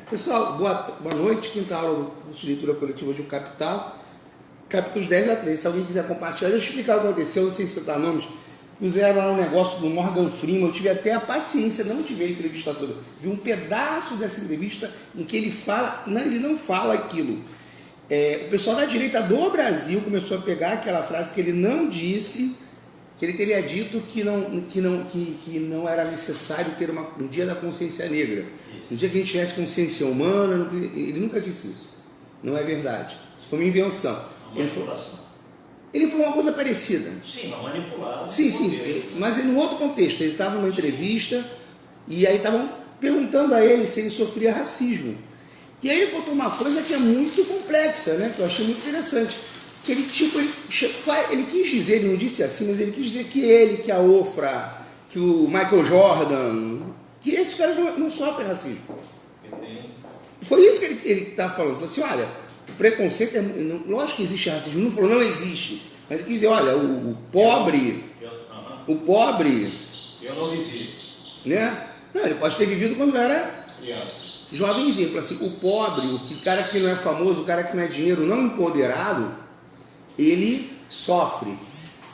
Pessoal, boa noite. Quinta aula do curso de leitura coletiva de O Capital. Capítulos 10 a 13. Se alguém quiser compartilhar, deixa eu explicar o que aconteceu. Não sei se citar nomes. Fizeram lá um negócio do Morgan Freeman. Eu tive até a paciência, não tive a entrevista toda. Vi um pedaço dessa entrevista em que ele fala. Não, ele não fala aquilo. O pessoal da direita do Brasil começou a pegar aquela frase que ele não disse, que ele teria dito que não era necessário ter um dia da consciência negra. Um dia que a gente tivesse consciência humana, ele nunca disse isso. Não é verdade. Isso foi uma invenção. Uma manipulação. Ele falou uma coisa parecida. Sim, uma manipulada. Sim, mas em um outro contexto. Ele estava numa entrevista e aí estavam perguntando a ele se ele sofria racismo. E aí ele botou uma coisa que é muito complexa, né? Que eu achei muito interessante. Que ele quis dizer, ele não disse assim, mas ele quis dizer que a Ofra, que o Michael Jordan, que esses caras não sofrem racismo. Foi isso que ele estava falando. Ele falou assim, olha, o preconceito, lógico que existe racismo. Ele não falou, não existe. Mas ele quis dizer, olha, o pobre... Eu não vivi. Né? Não, ele pode ter vivido quando era... Criança. Jovenzinho. Falou assim, o pobre, o cara que não é famoso, o cara que não é dinheiro, não empoderado, ele sofre.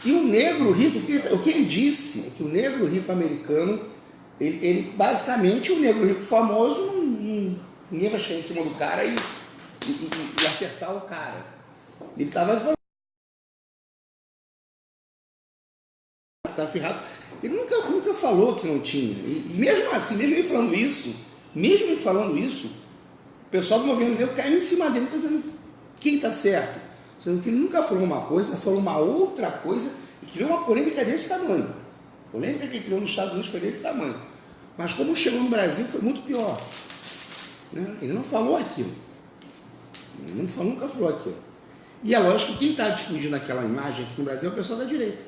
E o negro rico, o que ele disse é que o negro rico americano, ele basicamente, o negro rico famoso, ninguém vai chegar em cima do cara e acertar o cara. Ele estava falando, tá ferrado. Ele nunca falou que não tinha. E mesmo assim, mesmo ele falando isso, o pessoal do movimento negro caiu em cima dele, dizendo quem está certo. Sendo que ele nunca falou uma coisa, falou uma outra coisa e criou uma polêmica desse tamanho. A polêmica que ele criou nos Estados Unidos foi desse tamanho. Mas como chegou no Brasil foi muito pior. Né? Ele não falou aquilo. Ele nunca falou aquilo. E é lógico que quem está difundindo aquela imagem aqui no Brasil é o pessoal da direita.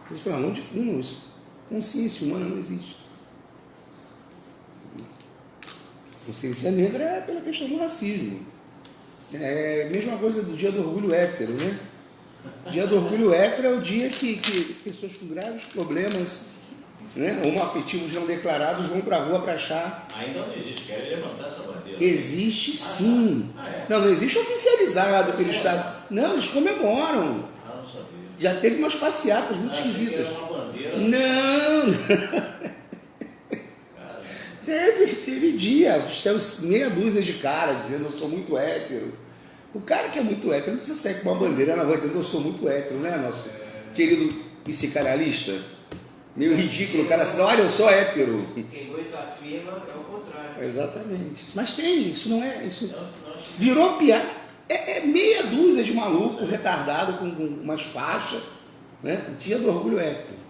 Eles falam, não difundam isso. Consciência humana não existe. Consciência negra é pela questão do racismo. É a mesma coisa do dia do orgulho hétero, né? O dia do orgulho hétero é o dia que pessoas com graves problemas, né, homoafetivos não declarados vão para a rua para achar... Ainda não existe, querem levantar essa bandeira. Existe sim. É? Não existe oficializado pelo Estado. Não, eles comemoram. Não sabia. Já teve umas passeatas muito esquisitas. Era uma bandeira Não! Teve dia, meia dúzia de cara dizendo eu sou muito hétero. O cara que é muito hétero não precisa sair com uma bandeira na rua dizendo eu sou muito hétero, né, nosso querido psicanalista? Meio ridículo, o cara assim, olha, eu sou hétero. Quem muito afirma é o contrário. Exatamente. Mas tem, isso não é... Isso virou piada. É meia dúzia de maluco retardado com umas faixas, né? Dia do orgulho hétero.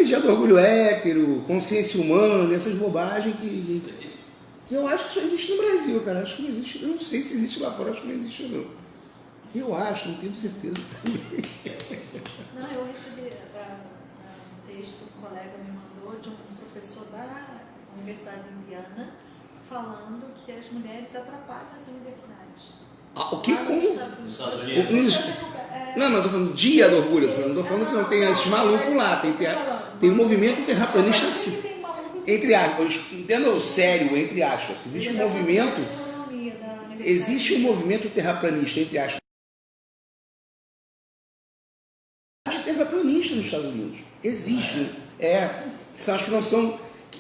Dia do orgulho hétero, consciência humana, essas bobagens que eu acho que só existe no Brasil, cara. Acho que não existe, eu não sei se existe lá fora, acho que não existe não. Eu acho, não tenho certeza também. Não, eu recebi um texto que um colega me mandou de um professor da Universidade Indiana falando que as mulheres atrapalham as universidades. O que? Como? Nos Estados Unidos. Não, mas eu tô falando dia do orgulho, eu não tô falando que não tem esses malucos lá, tem um movimento terraplanista assim, entre aspas, entenda sério, entre aspas, existe um movimento terraplanista, entre aspas, terraplanista nos Estados Unidos, existe, são as que não são,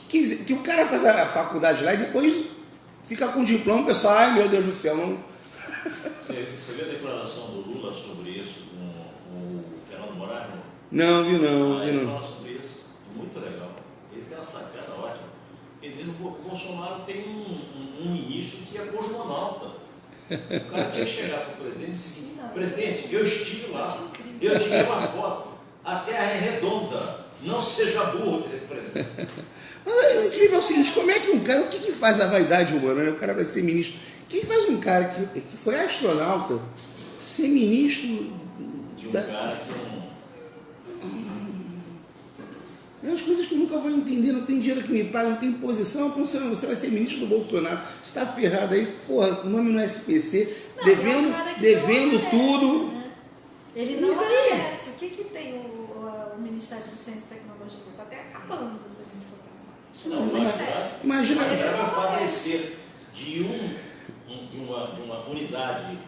que o cara faz a faculdade lá e depois fica com o diploma, o pessoal, ai meu Deus do céu, não... Você viu a declaração do Lula sobre isso com o Fernando Moraes? Não, vi não. Ele fala sobre isso, muito legal. Ele tem uma sacada ótima. Ele diz que o Bolsonaro tem um ministro que é cosmonauta. O cara tinha que chegar para o presidente e dizer, presidente, eu estive lá, eu tirei uma foto, a Terra é redonda, não seja burro, presidente. Mas é incrível o seguinte, como é que um cara, o que faz a vaidade humana, né? O cara vai ser ministro. Quem faz um cara que foi astronauta ser ministro de um cara que É umas coisas que eu nunca vou entender, não tem dinheiro que me paga, não tem posição, como você vai ser ministro do Bolsonaro, você está ferrado aí, porra, nome no SPC, devendo tudo. Né? Ele não aparece. O que tem o Ministério de Ciência e Tecnologia? Está até acabando, se a gente for pensar. Não, na verdade, Imagina. vai falecer de uma unidade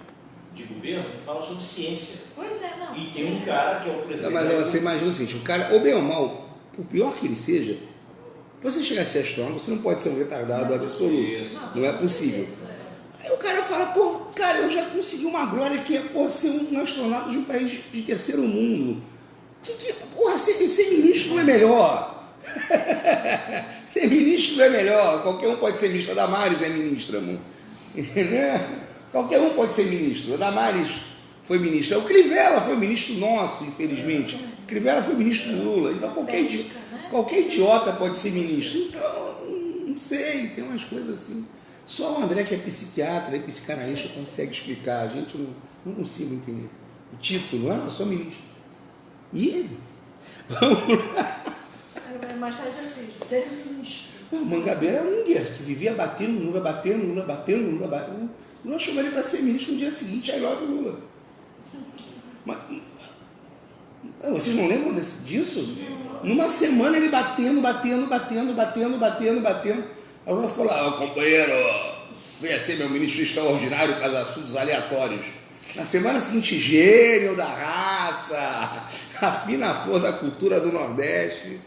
de governo que fala sobre ciência. Pois é, não. E tem um cara que é o presidente. Mas você imagina o seguinte, o cara, ou bem ou mal, por pior que ele seja, você chegar a ser astrônomo, você não pode ser um retardado absoluto. Isso. Não é possível. Aí o cara fala, pô, cara, eu já consegui uma glória que é, pô, ser um astronauta de um país de terceiro mundo. Porra, ser ministro não é melhor. Ser ministro não é melhor. Qualquer um pode ser ministro. A Damares é ministra, amor. Né? Qualquer um pode ser ministro. A Damares foi ministra. O Crivella foi ministro nosso, infelizmente. O Crivella foi ministro do Lula. Então qualquer idiota pode ser ministro. Então, não sei, tem umas coisas assim. Só o André, que é psiquiatra e psicanalista, consegue explicar. A gente não consigo entender. O título, eu sou ministro. E Mais tarde assim, ser ministro. o Mangabeira é Unger, que vivia batendo Lula. O Lula chamou ele para ser ministro no dia seguinte, aí love Lula. Mas, vocês não lembram disso? Numa semana ele batendo. Aí o Lula falou, companheiro, venha ser meu ministro extraordinário para os assuntos aleatórios. Na semana seguinte, gênio da raça, a fina flor da cultura do Nordeste.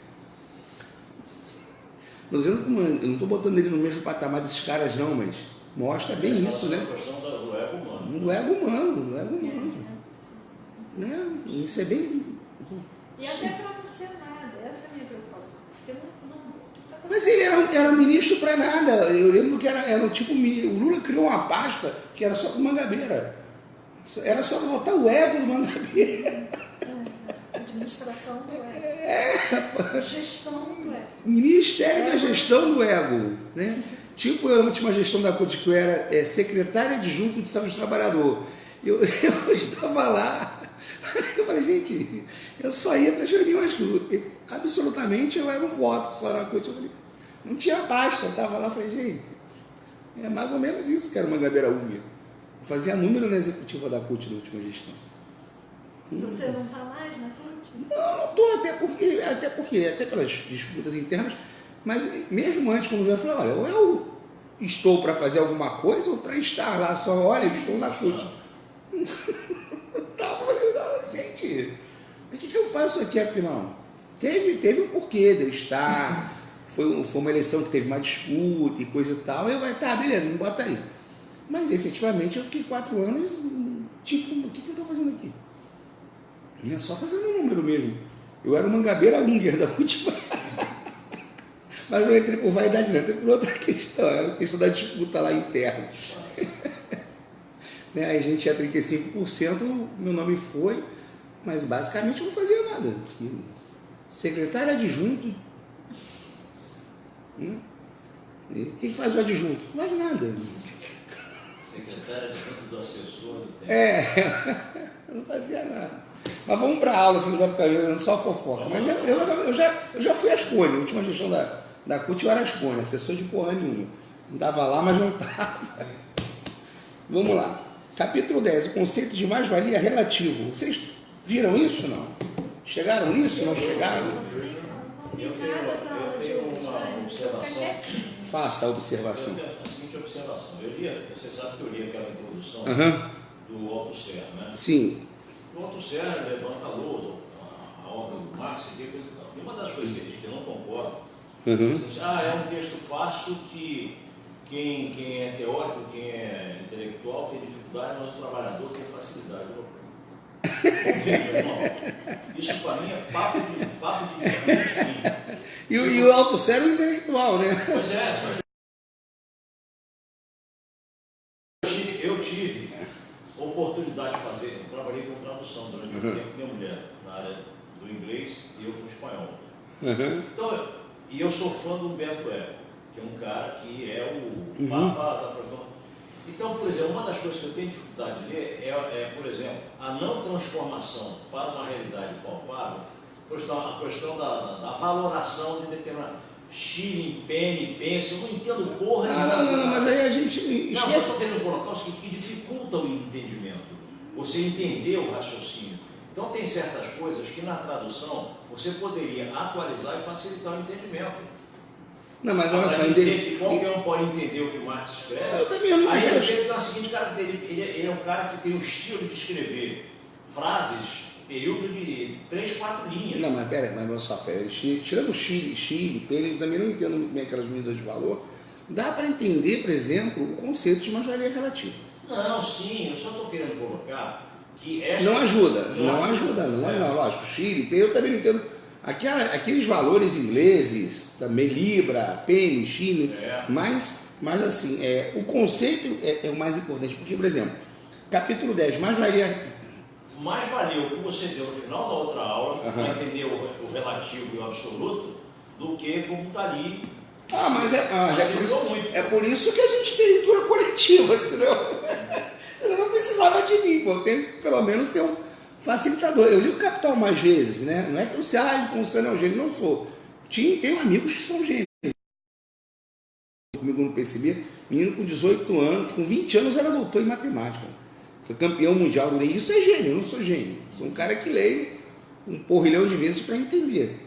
Eu não estou botando ele no mesmo patamar desses caras não, mas mostra bem isso, né? A questão do ego humano. Do ego humano. Né? Isso é bem... E até para não ser nada, essa é a minha preocupação. Mas ele era ministro para nada. Eu lembro que era tipo... O Lula criou uma pasta que era só com Mangabeira. Era só botar o ego do Mangabeira. Administração do ego. Gestão do ego. Ministério da Gestão do Ego. Né? Tipo, a última gestão da CUT, que eu era secretária adjunto de saúde do trabalhador. Eu estava lá. Eu falei, gente, eu só ia para as reuniões. Absolutamente eu era um voto só na CUT. Eu falei, não tinha pasta. Eu estava lá, falei, gente, é mais ou menos isso que era uma Mangabeira Unger. Eu fazia número na executiva da CUT na última gestão. Você não está mais na CUT? Não estou, até pelas disputas internas, mas mesmo antes, quando eu falei, olha, ou eu estou para fazer alguma coisa ou para estar lá só, olha, eu estou na CUT. Gente, o que eu faço aqui afinal? Teve um porquê de eu estar, foi uma eleição que teve uma disputa e coisa e tal, eu vai, tá, beleza, me bota aí. Mas efetivamente eu fiquei 4 anos, tipo, o que eu estou fazendo aqui? É só fazendo um número mesmo. Eu era o Mangabeira Unger da última. Mas não entrei por vaidade, não, entrei por outra questão, era a questão da disputa lá interna. Né? Aí a gente tinha 35%, meu nome foi, mas basicamente eu não fazia nada. Secretário adjunto. O que faz o adjunto? Não faz nada. Secretário adjunto do assessor do tempo. Eu não fazia nada. Mas vamos para a aula, você não vai ficar jogando só fofoca. Mas eu já fui Ascone, a última gestão da CUT eu era Ascone, assessor de porra nenhuma. Não estava lá, mas não estava. Vamos lá. Capítulo 10, o conceito de mais-valia relativo. Vocês viram isso ou não? Chegaram nisso? Não chegaram? Eu tenho uma observação. Faça a observação. Eu tenho a seguinte observação. Você sabe que eu li aquela introdução do Althusser, né? Sim. O Althusser levanta a lousa, a obra do Marx e coisa e tal. E uma das coisas que ele diz que eu não concordo, é um texto fácil que quem é teórico, quem é intelectual tem dificuldade, mas o trabalhador tem facilidade. Ouviu, meu irmão? Isso para mim é papo de E o Althusser é o intelectual, né? Pois é. Eu tive oportunidade de fazer, eu trabalhei com tradução durante um tempo, minha mulher, na área do inglês e eu com o espanhol. Então, e eu sou fã do Humberto Eco, que é um cara que é o papa da tradução. Então, por exemplo, uma das coisas que eu tenho dificuldade de ler é, por exemplo, a não transformação para uma realidade palpável, a questão da valoração de determinado shilling, penny, pence, eu não entendo porra nenhuma. Não, mas aí a gente... Não, só estou querendo colocar o seguinte, que dificulta o entendimento, você entender o raciocínio. Então tem certas coisas que na tradução você poderia atualizar e facilitar o entendimento. Não, mas olha só, dizer que qualquer um pode entender o que o Marx escreve. Eu também não Aí entendo. ele tem a seguinte característica, ele é um cara que tem um estilo de escrever frases, período de 3, 4 linhas. Não, mas pera aí, mas só, tirando o Chile, eu também não entendo muito bem aquelas medidas de valor. Dá para entender, por exemplo, o conceito de mais-valia relativa. Não, sim, eu só estou querendo colocar que esta... Não ajuda, lógico. Chile, eu também não entendo. Aqueles valores ingleses, também Libra, Penny, Chile, mas assim, o conceito é o mais importante, porque, por exemplo, capítulo 10, mais-valia... Mais valeu o que você deu no final da outra aula, para entender o relativo e o absoluto, do que como está ali. Mas é por isso que a gente tem leitura coletiva, senão não precisava de mim, pô. Eu tenho que pelo menos ser um facilitador. Eu li o Capital mais vezes, né? Não é que você, você não é um gênio, não sou. Tenho amigos que são gênios. Comigo no PCB, menino com 18 anos, com 20 anos era doutor em matemática. Foi campeão mundial do Isso é gênio, eu não sou gênio. Sou um cara que leio um porrilhão de vezes para entender.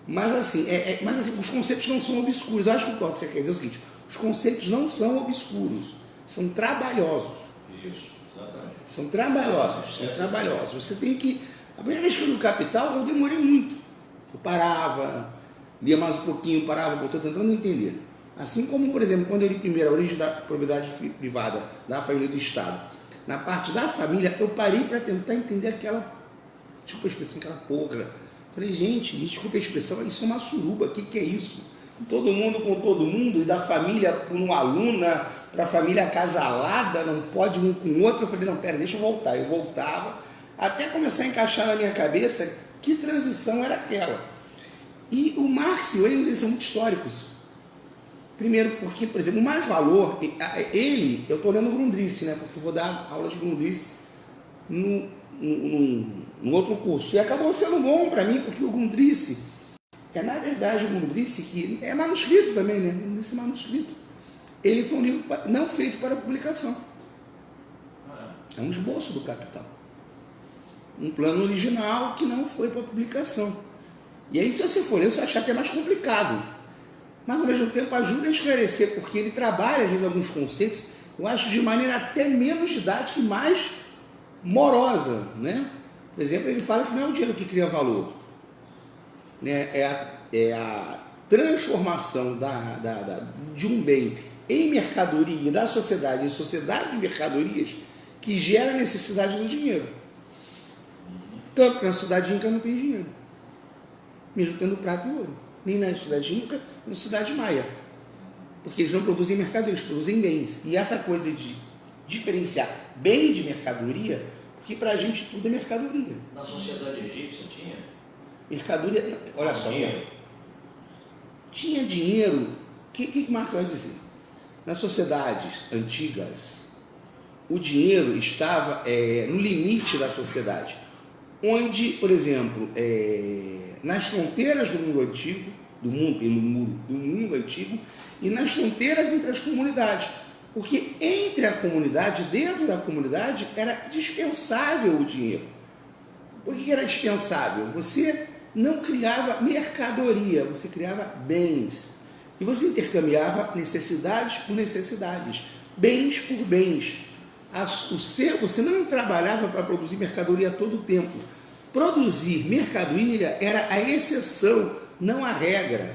Mas assim, os conceitos não são obscuros. Eu acho que o que você quer dizer é o seguinte: os conceitos não são obscuros, são trabalhosos. Isso, exatamente. São trabalhosos. Você tem que... A primeira vez que eu li o Capital, eu demorei muito. Eu parava, lia mais um pouquinho, parava, estou tentando entender. Assim como, por exemplo, quando eu li primeiro a origem da propriedade privada da família do Estado, na parte da família, eu parei para tentar entender desculpa a expressão, aquela porra. Falei, gente, me desculpa a expressão, isso é uma suruba, o que é isso? Todo mundo com todo mundo, e da família por uma aluna, para a família acasalada, não pode um com o outro. Eu falei, não, pera, deixa eu voltar. Eu voltava, até começar a encaixar na minha cabeça que transição era aquela. E o Marx e o Engels, eles são muito históricos. Primeiro, porque, por exemplo, o mais valor, eu estou lendo o Grundrisse, né? Porque eu vou dar aula de Grundrisse no outro curso. E acabou sendo bom para mim, porque o Grundrisse na verdade, o Grundrisse, que é manuscrito também, né? O Grundrisse é manuscrito. Ele foi um livro não feito para publicação. É um esboço do Capital. Um plano original que não foi para publicação. E aí, se você for ler, você vai achar até mais complicado. Mas, ao mesmo tempo, ajuda a esclarecer, porque ele trabalha, às vezes, alguns conceitos, eu acho, de maneira até menos didática e mais morosa, né? Por exemplo, ele fala que não é o dinheiro que cria valor, né? É a transformação de um bem em mercadoria, da sociedade em sociedade de mercadorias, que gera a necessidade do dinheiro. Tanto que na sociedade inca não tem dinheiro, mesmo tendo prata e ouro. Nem na cidade inca, nem na cidade maia. Porque eles não produzem mercadorias, eles produzem bens. E essa coisa de diferenciar bem de mercadoria, porque para a gente tudo é mercadoria. Na sociedade egípcia tinha? Mercadoria, olha só. Tinha dinheiro. O que Marx vai dizer? Nas sociedades antigas, o dinheiro estava no limite da sociedade. Onde, por exemplo, nas fronteiras do mundo antigo, do mundo antigo, e nas fronteiras entre as comunidades. Porque entre a comunidade, dentro da comunidade, era dispensável o dinheiro. Por que era dispensável? Você não criava mercadoria, você criava bens. E você intercambiava necessidades por necessidades, bens por bens. Você não trabalhava para produzir mercadoria a todo tempo. Produzir mercadoria era a exceção, não a regra.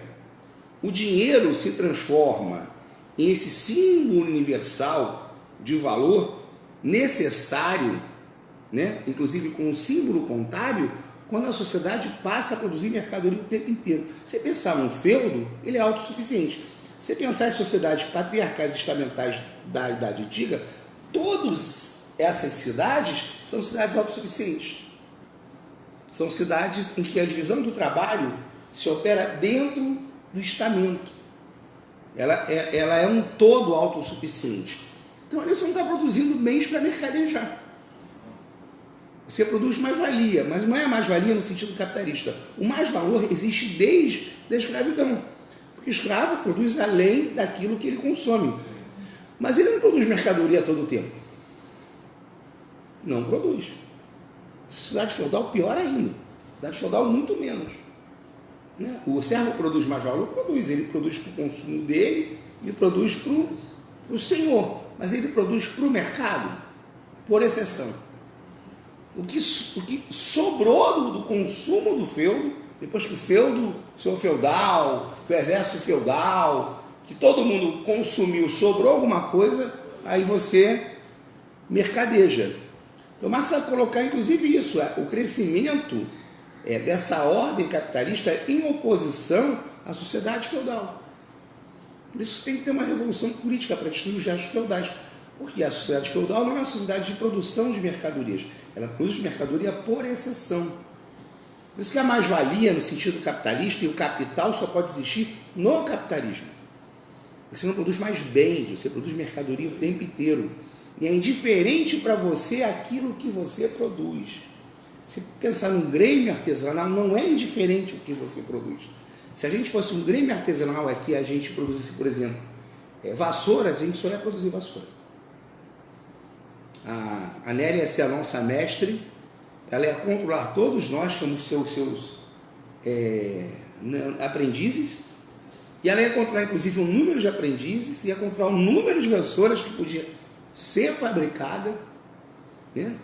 O dinheiro se transforma em esse símbolo universal de valor necessário, né? Inclusive com um símbolo contábil, quando a sociedade passa a produzir mercadoria o tempo inteiro. Você pensar num feudo, ele é autossuficiente. Você pensar em sociedades patriarcais estamentais da Idade Antiga, todas essas cidades são cidades autossuficientes. São cidades em que a divisão do trabalho se opera dentro do estamento. Ela é um todo autossuficiente. Então, você não está produzindo bens para mercadejar. Você produz mais-valia, mas não é mais-valia no sentido capitalista. O mais-valor existe desde a escravidão. Porque o escravo produz além daquilo que ele consome. Mas ele não produz mercadoria a todo tempo. Não produz. Sociedade feudal, pior ainda. Sociedade feudal, muito menos. Né? O servo produz mais valor? Produz. Ele produz para o consumo dele e produz para o senhor. Mas ele produz para o mercado, por exceção. O que sobrou do consumo do feudo, depois que o feudo, o senhor feudal, o exército feudal, que todo mundo consumiu, sobrou alguma coisa, aí você mercadeja. Então Marx vai colocar inclusive isso, o crescimento dessa ordem capitalista em oposição à sociedade feudal. Por isso tem que ter uma revolução política para destruir os gestos feudais. Porque a sociedade feudal não é uma sociedade de produção de mercadorias. Ela produz mercadoria por exceção. Por isso que a mais-valia, no sentido capitalista, e o capital só pode existir no capitalismo. Você não produz mais bens, você produz mercadoria o tempo inteiro. E é indiferente para você aquilo que você produz. Se pensar num grêmio artesanal, não é indiferente o que você produz. Se a gente fosse um grêmio artesanal aqui, a gente produzisse, por exemplo, vassouras, a gente só ia produzir vassoura. A Nélia ia ser a nossa mestre, ela ia controlar todos nós como seus aprendizes, e ela ia controlar inclusive o número de aprendizes, ia controlar o número de vassouras que podia ser fabricada, né?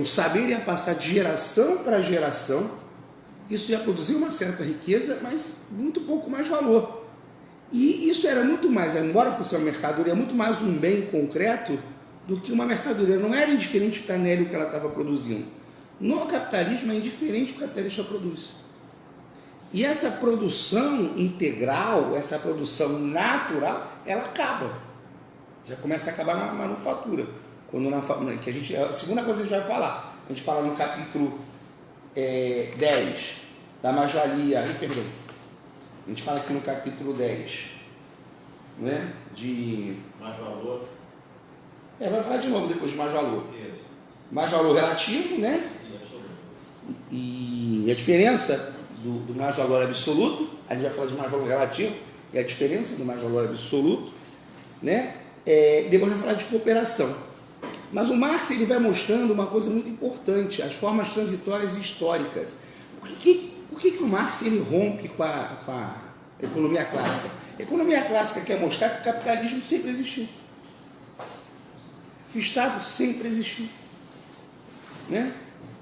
O saber ia passar de geração para geração, isso ia produzir uma certa riqueza, mas muito pouco mais valor. E isso era muito mais, embora fosse uma mercadoria, muito mais um bem concreto do que uma mercadoria. Não era indiferente para a Nélia o que ela estava produzindo. No capitalismo é indiferente o que o capitalista produz. E essa produção integral, essa produção natural, ela acaba. Já começa a acabar na manufatura. Que a segunda coisa que a gente vai falar, a gente fala no capítulo 10 da mais-valia, perdão, a gente fala aqui no capítulo 10, né, de... Mais valor. Vai falar de novo depois de mais valor. Isso. Mais valor relativo, né? E absoluto. E a diferença do mais valor absoluto, a gente vai falar de mais valor relativo, e a diferença do mais valor absoluto, né? Depois vai falar de cooperação. Mas o Marx ele vai mostrando uma coisa muito importante, as formas transitórias e históricas. Por que o Marx ele rompe com a economia clássica? A economia clássica quer mostrar que o capitalismo sempre existiu. Que o Estado sempre existiu. Né?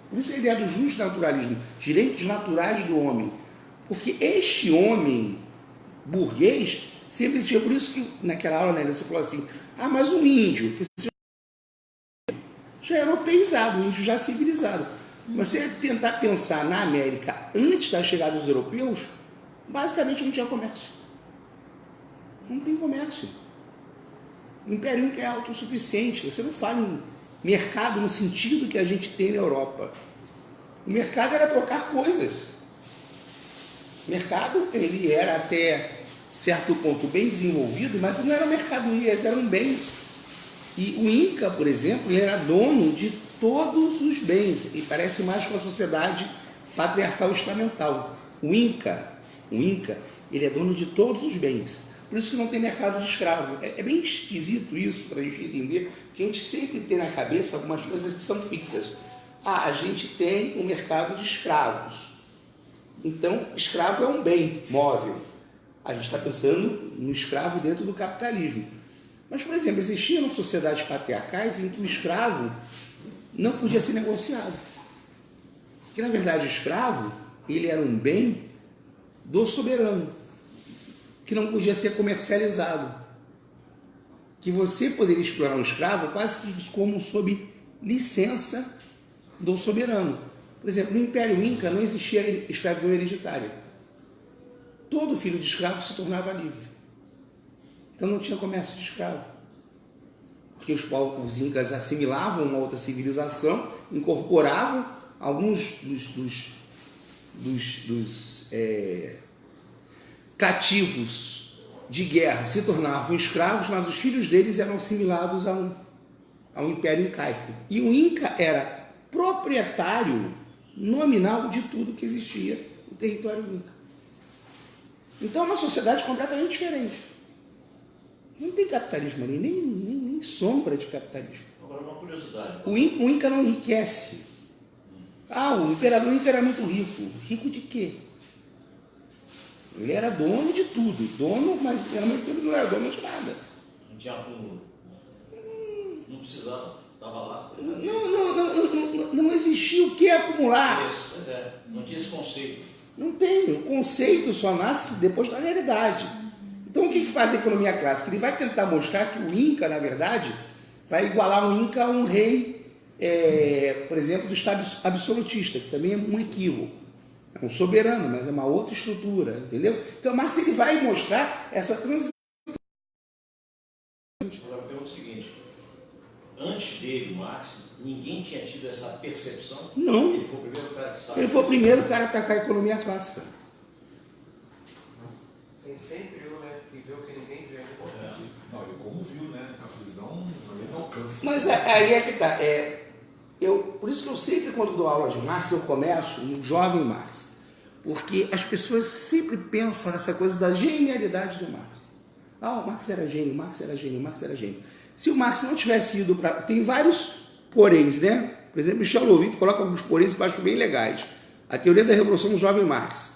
Por isso a ideia do justo naturalismo, direitos naturais do homem. Porque este homem burguês sempre existiu. Por isso que naquela aula, né, você falou assim, mas o índio, já europeizado, o índio já civilizado. Mas você tentar pensar na América antes da chegada dos europeus, basicamente não tinha comércio. Não tem comércio. O Império Inca é autossuficiente. Você não fala em mercado no sentido que a gente tem na Europa. O mercado era trocar coisas. O mercado, ele era até certo ponto bem desenvolvido, mas não eram mercadorias, eram bens. E o Inca, por exemplo, ele era dono de todos os bens, e parece mais com a sociedade patriarcal estamental. O Inca, ele é dono de todos os bens. Por isso que não tem mercado de escravo. É bem esquisito isso para a gente entender, que a gente sempre tem na cabeça algumas coisas que são fixas. A gente tem um mercado de escravos. Então, escravo é um bem móvel. A gente está pensando no escravo dentro do capitalismo. Mas, por exemplo, existiam sociedades patriarcais em que o escravo não podia ser negociado. Porque, na verdade, o escravo, ele era um bem do soberano, que não podia ser comercializado. Que você poderia explorar um escravo quase que como sob licença do soberano. Por exemplo, no Império Inca não existia escravidão hereditária. Todo filho de escravo se tornava livre. Então não tinha comércio de escravo. Porque os incas assimilavam uma outra civilização, incorporavam alguns dos cativos de guerra, se tornavam escravos, mas os filhos deles eram assimilados ao Império Incaico. E o Inca era proprietário nominal de tudo que existia no território Inca. Então é uma sociedade completamente diferente. Não tem capitalismo ali, nem sombra de capitalismo. Agora, uma curiosidade. O Inca não enriquece. Ah, o imperador Inca era muito rico. Rico de quê? Ele era dono de tudo. Dono, mas ele não era dono de nada. Não tinha acúmulo. Não precisava. Estava lá. Não existia o que acumular. Isso, pois é. Não tinha esse conceito. Não tem. O conceito só nasce depois da realidade. Então, o que faz a economia clássica? Ele vai tentar mostrar que o Inca, na verdade, vai igualar o Inca a um rei, por exemplo, do Estado absolutista, que também é um equívoco. É um soberano, mas é uma outra estrutura, entendeu? Então, Marx ele vai mostrar essa transição. Agora, eu pergunto o seguinte. Antes dele, Marx, ninguém tinha tido essa percepção? Não. Ele foi o primeiro cara que sabe. Ele foi o primeiro cara a atacar a economia clássica. Tem sempre um, né? Que vê o que ninguém vê. Não, ele como viu, né? A visão não alcança. Mas aí é que tá. Por isso que eu sempre, quando dou aula de Marx, eu começo no jovem Marx. Porque as pessoas sempre pensam nessa coisa da genialidade do Marx. Ah, o Marx era gênio, Marx era gênio, Marx era gênio. Se o Marx não tivesse ido para... Tem vários poréns, né? Por exemplo, Michel Lovito coloca alguns poréns que eu acho bem legais. A teoria da revolução do jovem Marx.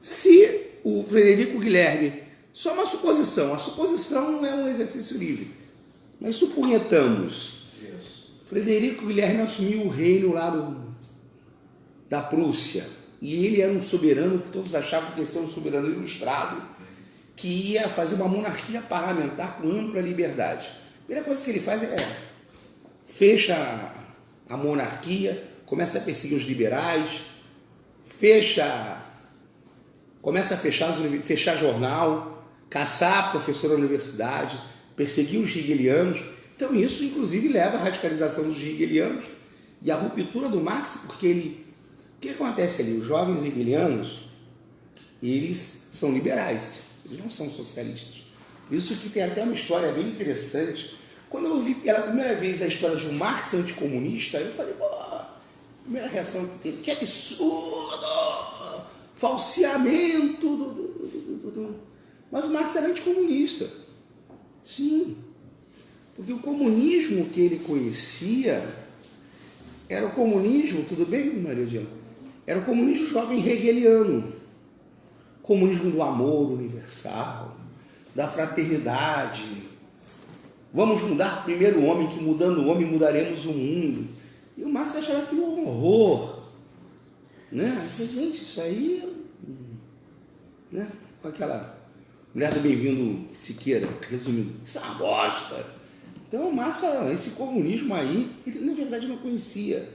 Se o Frederico Guilherme... Só uma suposição. A suposição é um exercício livre. Mas suponhamos... Frederico Guilherme assumiu o reino lá da Prússia. E ele era um soberano que todos achavam que ia ser um soberano ilustrado, que ia fazer uma monarquia parlamentar com ampla liberdade. A primeira coisa que ele faz fecha a monarquia, começa a perseguir os liberais, começa a fechar jornal, caçar professor da universidade, perseguir os hegelianos. Então isso, inclusive, leva à radicalização dos hegelianos e à ruptura do Marx, porque o que acontece ali? Os jovens hegelianos, eles são liberais, eles não são socialistas. Por isso que tem até uma história bem interessante. Quando eu vi pela primeira vez a história de um Marx anticomunista, eu falei, pô, primeira reação que teve, que absurdo! Falseamento Mas o Marx era anticomunista. Sim. Porque o comunismo que ele conhecia era o comunismo, tudo bem, Maria Diana? Era o comunismo jovem hegeliano. Comunismo do amor universal, da fraternidade. Vamos mudar primeiro o homem, que mudando o homem mudaremos o mundo. E o Marx achava aquilo um horror. Né? Gente, isso aí... Né? Com aquela mulher do Bem-vindo Siqueira, resumindo, isso é uma bosta. Então o Marx, esse comunismo aí, ele na verdade não conhecia.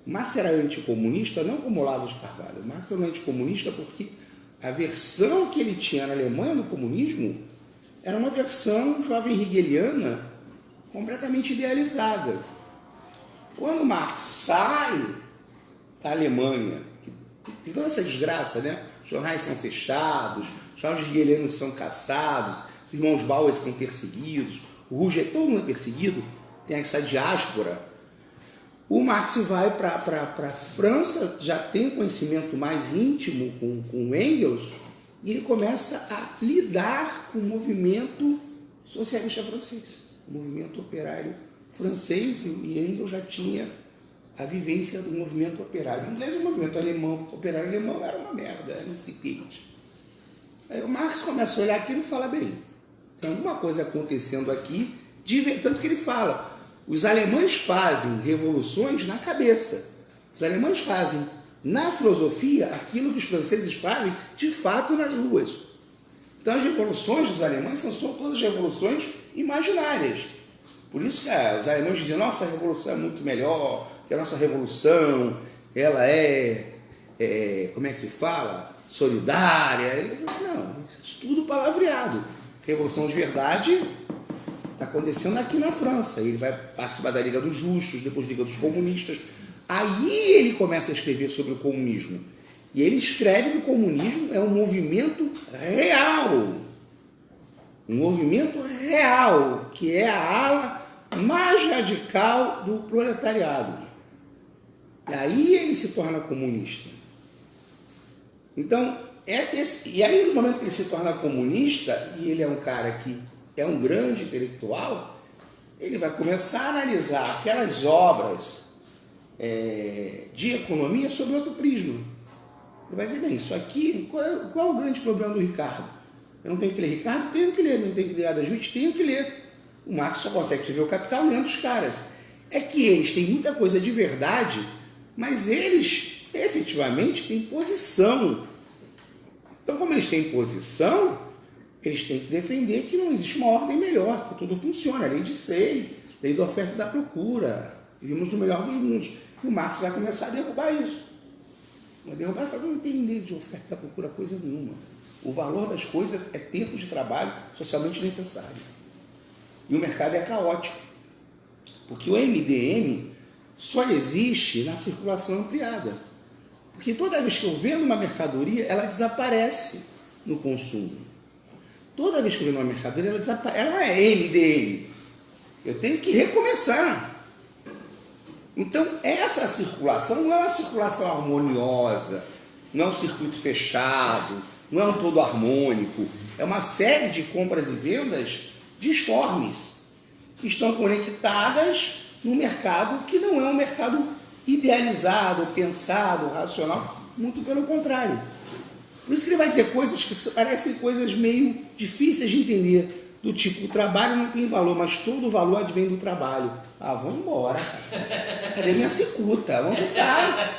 Marx era anticomunista, não como Olavo de Carvalho. Marx era anticomunista porque a versão que ele tinha na Alemanha do comunismo era uma versão jovem hegeliana completamente idealizada. Quando Marx sai da Alemanha, que tem toda essa desgraça, né? Os jornais são fechados, os jovens hegelianos são caçados, os irmãos Bauer são perseguidos, o Rouget, todo mundo é perseguido, tem essa diáspora. O Marx vai para a França, já tem um conhecimento mais íntimo com Engels, e ele começa a lidar com o movimento socialista francês, o movimento operário francês, e Engels já tinha a vivência do movimento operário. Em inglês, o movimento alemão, operário alemão era uma merda, era incipiente. Aí o Marx começa a olhar aquilo e fala, bem, tem alguma coisa acontecendo aqui, tanto que ele fala, os alemães fazem revoluções na cabeça. Os alemães fazem na filosofia aquilo que os franceses fazem de fato nas ruas. Então as revoluções dos alemães são todas revoluções imaginárias. Por isso que os alemães dizem, nossa revolução é muito melhor, que a nossa revolução ela como é que se fala? Solidária. Ele diz, não, isso tudo palavreado. Revolução de verdade está acontecendo aqui na França. Ele vai participar da Liga dos Justos, depois Liga dos Comunistas. Aí ele começa a escrever sobre o comunismo. E ele escreve que o comunismo é um movimento real. Um movimento real, que é a ala mais radical do proletariado. E aí ele se torna comunista. Então, e aí no momento que ele se torna comunista, e ele é um cara que é um grande intelectual, ele vai começar a analisar aquelas obras de economia sob outro prisma. Ele vai dizer, bem, isso aqui, qual é o grande problema do Ricardo? Eu não tenho que ler Ricardo? Tenho que ler. Não tenho que ler Adam Smith? Tenho que ler. O Marx só consegue escrever o Capital lendo os caras. É que eles têm muita coisa de verdade, mas eles efetivamente têm posição. Então, como eles têm posição, eles têm que defender que não existe uma ordem melhor, que tudo funciona, lei de Say, lei da oferta e da procura, vivemos no melhor dos mundos. E o Marx vai começar a derrubar isso. Vai derrubar e falar, não tem lei de oferta e da procura coisa nenhuma. O valor das coisas é tempo de trabalho socialmente necessário. E o mercado é caótico. Porque o MDM só existe na circulação ampliada. Porque toda vez que eu vendo uma mercadoria, ela desaparece no consumo. Toda vez que eu vendo uma mercadoria, ela desaparece. Ela não é MDM. Eu tenho que recomeçar. Então, essa circulação não é uma circulação harmoniosa, não é um circuito fechado, não é um todo harmônico. É uma série de compras e vendas disformes, que estão conectadas num mercado que não é um mercado idealizado, pensado, racional, muito pelo contrário. Por isso que ele vai dizer coisas que parecem coisas meio difíceis de entender, do tipo, o trabalho não tem valor, mas todo o valor advém do trabalho. Ah, vou embora. Cadê minha cicuta? Onde tá?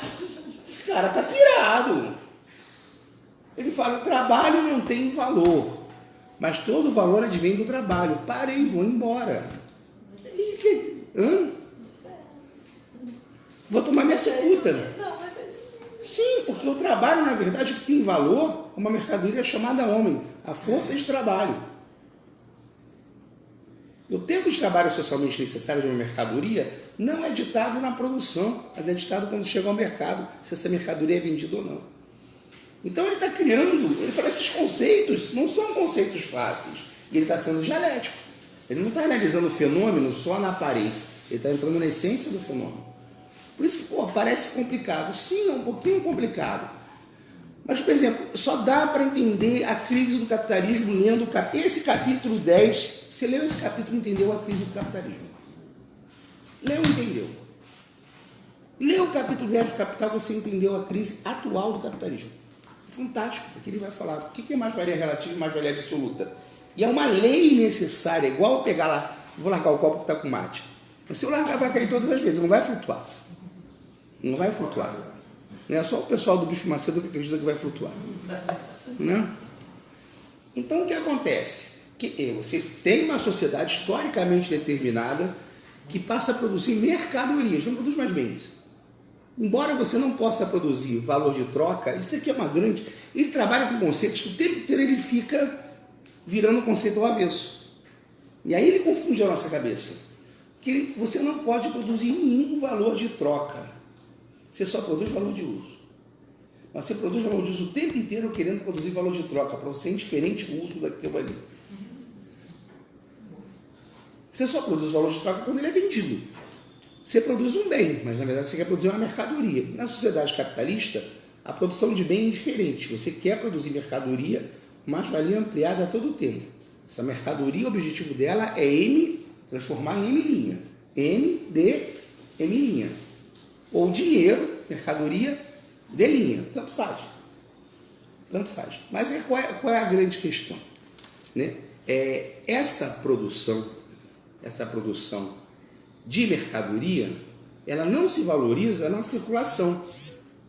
Esse cara tá pirado. Ele fala, o trabalho não tem valor, mas todo o valor advém do trabalho. Parei, vou embora. Vou tomar minha cicuta. Não, mas é assim. Sim, porque o trabalho, na verdade, o que tem valor é uma mercadoria chamada homem, a força de trabalho. O tempo de trabalho socialmente necessário de uma mercadoria não é ditado na produção, mas é ditado quando chega ao mercado, se essa mercadoria é vendida ou não. Então ele está criando, ele fala, esses conceitos não são conceitos fáceis, e ele está sendo dialético. Ele não está analisando o fenômeno só na aparência, ele está entrando na essência do fenômeno. Por isso que, parece complicado. Sim, é um pouquinho complicado. Mas, por exemplo, só dá para entender a crise do capitalismo lendo esse capítulo 10. Você leu esse capítulo e entendeu a crise do capitalismo. Leu e entendeu. Leu o capítulo 10 do Capital, você entendeu a crise atual do capitalismo. Fantástico, porque ele vai falar o que é mais-valia relativa e mais-valia absoluta. E é uma lei necessária, igual eu pegar lá, vou largar o copo que está com mate. Mas se eu largar, vai cair todas as vezes, não vai flutuar. Não vai flutuar. Não é só o pessoal do Bicho Macedo que acredita que vai flutuar. Né? Então, o que acontece? Que você tem uma sociedade historicamente determinada que passa a produzir mercadorias, não produz mais bens. Embora você não possa produzir valor de troca, isso aqui é uma grande... Ele trabalha com conceitos que o tempo inteiro ele fica virando conceito ao avesso. E aí ele confunde a nossa cabeça. Que você não pode produzir nenhum valor de troca. Você só produz valor de uso. Mas você produz valor de uso o tempo inteiro querendo produzir valor de troca, para você é indiferente o uso daquilo ali. Você só produz valor de troca quando ele é vendido. Você produz um bem, mas na verdade você quer produzir uma mercadoria. Na sociedade capitalista, a produção de bem é indiferente. Você quer produzir mercadoria, mais-valia ampliada a todo tempo. Essa mercadoria, o objetivo dela é M, transformar em M'. M, D, M'. Ou dinheiro, mercadoria, D'. Tanto faz. Tanto faz. Mas qual é a grande questão? Né? Essa produção de mercadoria, ela não se valoriza na circulação.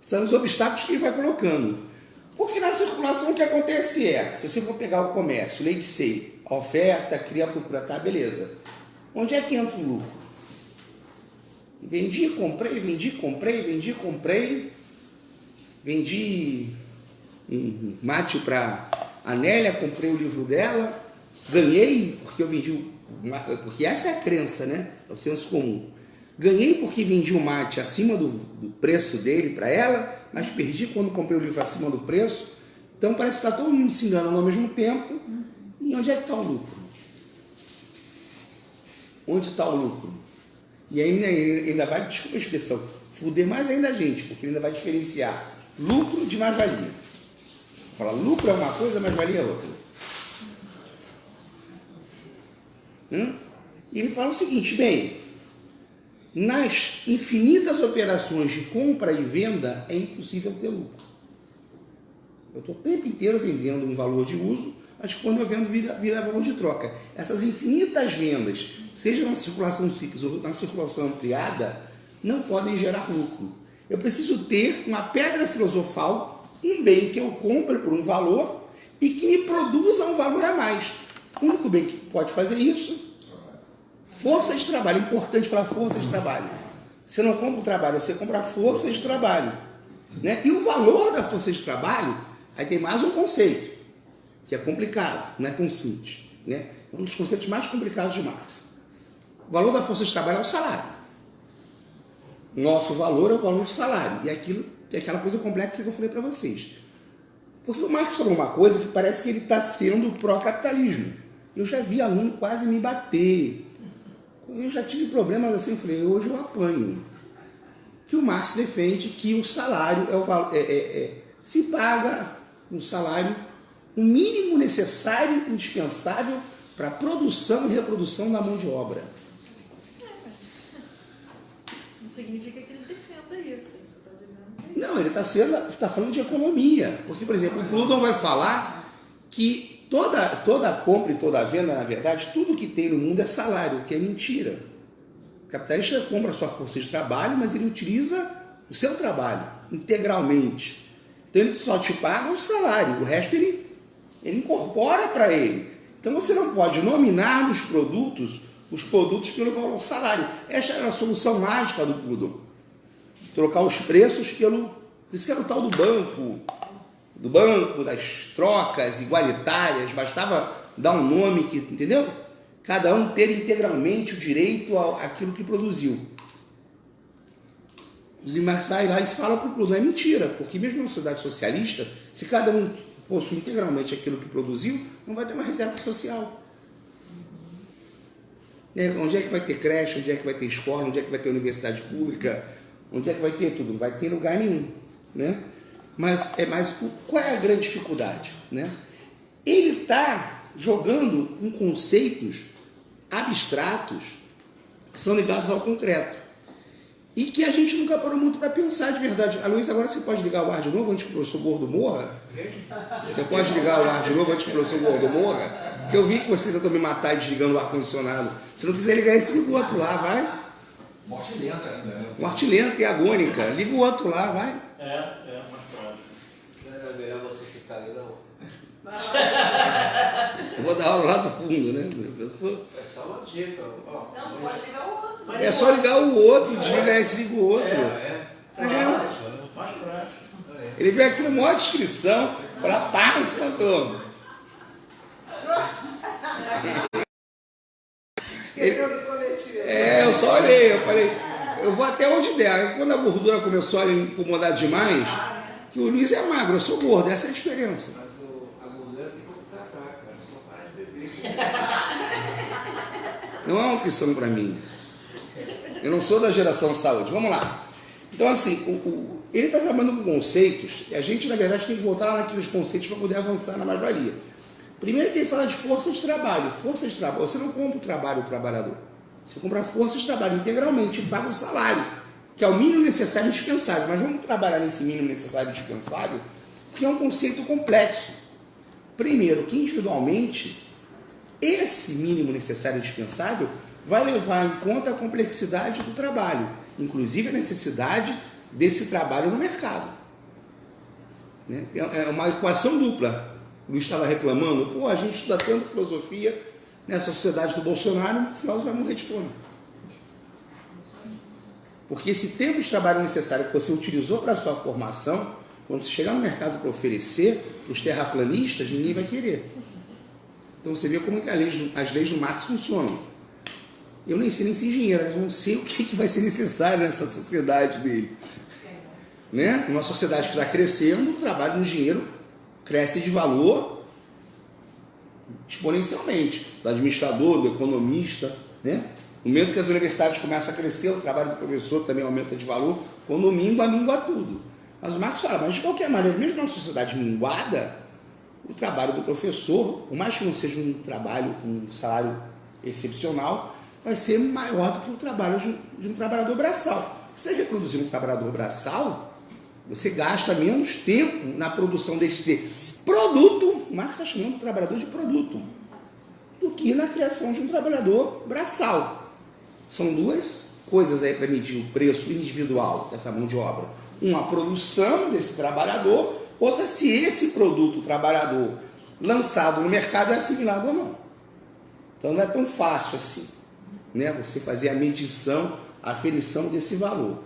São os obstáculos que ele vai colocando. Porque na circulação o que acontece se você for pegar o comércio, lei de Say, a oferta, cria a procura, tá, beleza. Onde é que entra o lucro? Vendi, comprei, vendi um mate para a Nélia, comprei o livro dela, ganhei porque eu vendi, porque essa é a crença, né? É o senso comum. Ganhei porque vendi o mate acima do preço dele para ela, mas perdi quando comprei o livro acima do preço. Então parece que está todo mundo se enganando ao mesmo tempo. E onde é que está o lucro? Onde está o lucro? E aí ainda vai, desculpa a expressão, fuder mais ainda a gente, porque ele ainda vai diferenciar lucro de mais-valia. Falar lucro é uma coisa, mais-valia é outra. E ele fala o seguinte, bem, nas infinitas operações de compra e venda é impossível ter lucro. Eu estou o tempo inteiro vendendo um valor de uso, mas quando eu vendo vira valor de troca. Essas infinitas vendas, seja na circulação simples ou na circulação ampliada, não podem gerar lucro. Eu preciso ter uma pedra filosofal, um bem que eu compre por um valor e que me produza um valor a mais. O único bem que pode fazer isso, força de trabalho. É importante falar força de trabalho. Você não compra o trabalho, você compra a força de trabalho. Né? E o valor da força de trabalho, aí tem mais um conceito, que é complicado, não é tão simples. Né? É um dos conceitos mais complicados de Marx. O valor da força de trabalho é o salário. Nosso valor é o valor do salário. E aquilo é aquela coisa complexa que eu falei para vocês. Porque o Marx falou uma coisa que parece que ele está sendo pró-capitalismo. Eu já vi aluno quase me bater. Eu já tive problemas assim, eu falei, hoje eu apanho. Que o Marx defende que o salário é o valor. Se paga um salário, o mínimo necessário, indispensável para a produção e reprodução da mão de obra. Não significa que ele defenda isso. Você está dizendo que... Não, ele está falando de economia. Porque, por exemplo, o Proudhon vai falar que toda compra e toda venda, na verdade, tudo que tem no mundo é salário, que é mentira. O capitalista compra a sua força de trabalho, mas ele utiliza o seu trabalho integralmente. Então ele só te paga o salário, o resto ele incorpora para ele. Então você não pode nominar nos produtos os produtos pelo valor salário. Essa era a solução mágica do Proudhon. Trocar os preços pelo... Por isso que era o tal do banco, das trocas igualitárias, bastava dar um nome que, entendeu? Cada um ter integralmente o direito àquilo que produziu. Os Marx vai lá e fala para o Proudhon, é mentira, porque mesmo na sociedade socialista, se cada um possui integralmente aquilo que produziu, não vai ter uma reserva social. Onde é que vai ter creche, onde é que vai ter escola, onde é que vai ter universidade pública, onde é que vai ter tudo? Não vai ter em lugar nenhum, né? Mas qual é a grande dificuldade? Né? Ele está jogando em conceitos abstratos que são ligados ao concreto e que a gente nunca parou muito para pensar de verdade. A Luísa, agora você pode ligar o ar de novo antes que o professor Gordo morra? Você pode ligar o ar de novo antes que o professor Gordo morra? Porque eu vi que você tentou me matar desligando o ar-condicionado. Se não quiser ligar esse, liga o outro lá, vai. Morte lenta ainda, né? Morte lenta e agônica. Liga o outro lá, vai. Mais prático. Não era melhor você ficar ali, não? Eu vou dar aula lá do fundo, né, professor? É só uma dica. Ó, Não, pode ligar o outro. É só ligar o outro, desliga esse, liga o outro. Mais prático. Ele veio aqui no maior descrição, para paz, Santo. Esqueceu do coletivo. Eu só olhei, eu falei, eu vou até onde der. Aí, quando a gordura começou a me incomodar demais, que o Luiz é magro, eu sou gordo, essa é a diferença. Mas a gordura tem como tratar, cara. Só para de beber. Não é uma opção para mim. Eu não sou da geração saúde. Vamos lá. Então, assim, ele está trabalhando com conceitos, e a gente, na verdade, tem que voltar lá naqueles conceitos para poder avançar na mais-valia. Primeiro que ele fala de força de trabalho. Força de trabalho. Você não compra o trabalho do trabalhador. Você compra a força de trabalho integralmente e paga o salário, que é o mínimo necessário e indispensável. Mas vamos trabalhar nesse mínimo necessário e indispensável, que é um conceito complexo. Primeiro, que individualmente, esse mínimo necessário e indispensável vai levar em conta a complexidade do trabalho, inclusive a necessidade desse trabalho no mercado. Né? É uma equação dupla. O Luiz estava reclamando, a gente estuda tanto filosofia nessa sociedade do Bolsonaro, no final vai morrer de fome. Porque esse tempo de trabalho necessário que você utilizou para a sua formação, quando você chegar no mercado para oferecer para os terraplanistas, ninguém vai querer. Então você vê como que as leis do Marx funcionam. Eu nem sei engenheiro, mas não sei o que vai ser necessário nessa sociedade dele. Né? Uma sociedade que está crescendo, o trabalho do engenheiro cresce de valor exponencialmente. Do administrador, do economista. Né? No momento que as universidades começam a crescer, o trabalho do professor também aumenta de valor. Quando mingua tudo. Mas o Marx fala, mas de qualquer maneira, mesmo numa sociedade minguada, o trabalho do professor, por mais que não seja um trabalho com um salário excepcional, vai ser maior do que o trabalho de um trabalhador braçal. Se você reproduzir um trabalhador braçal, você gasta menos tempo na produção desse produto, Marx está chamando o trabalhador de produto, do que na criação de um trabalhador braçal. São duas coisas aí para medir o preço individual dessa mão de obra. Uma, a produção desse trabalhador, outra, se esse produto trabalhador lançado no mercado é assimilado ou não. Então não é tão fácil assim, né? Você fazer a medição, a aferição desse valor.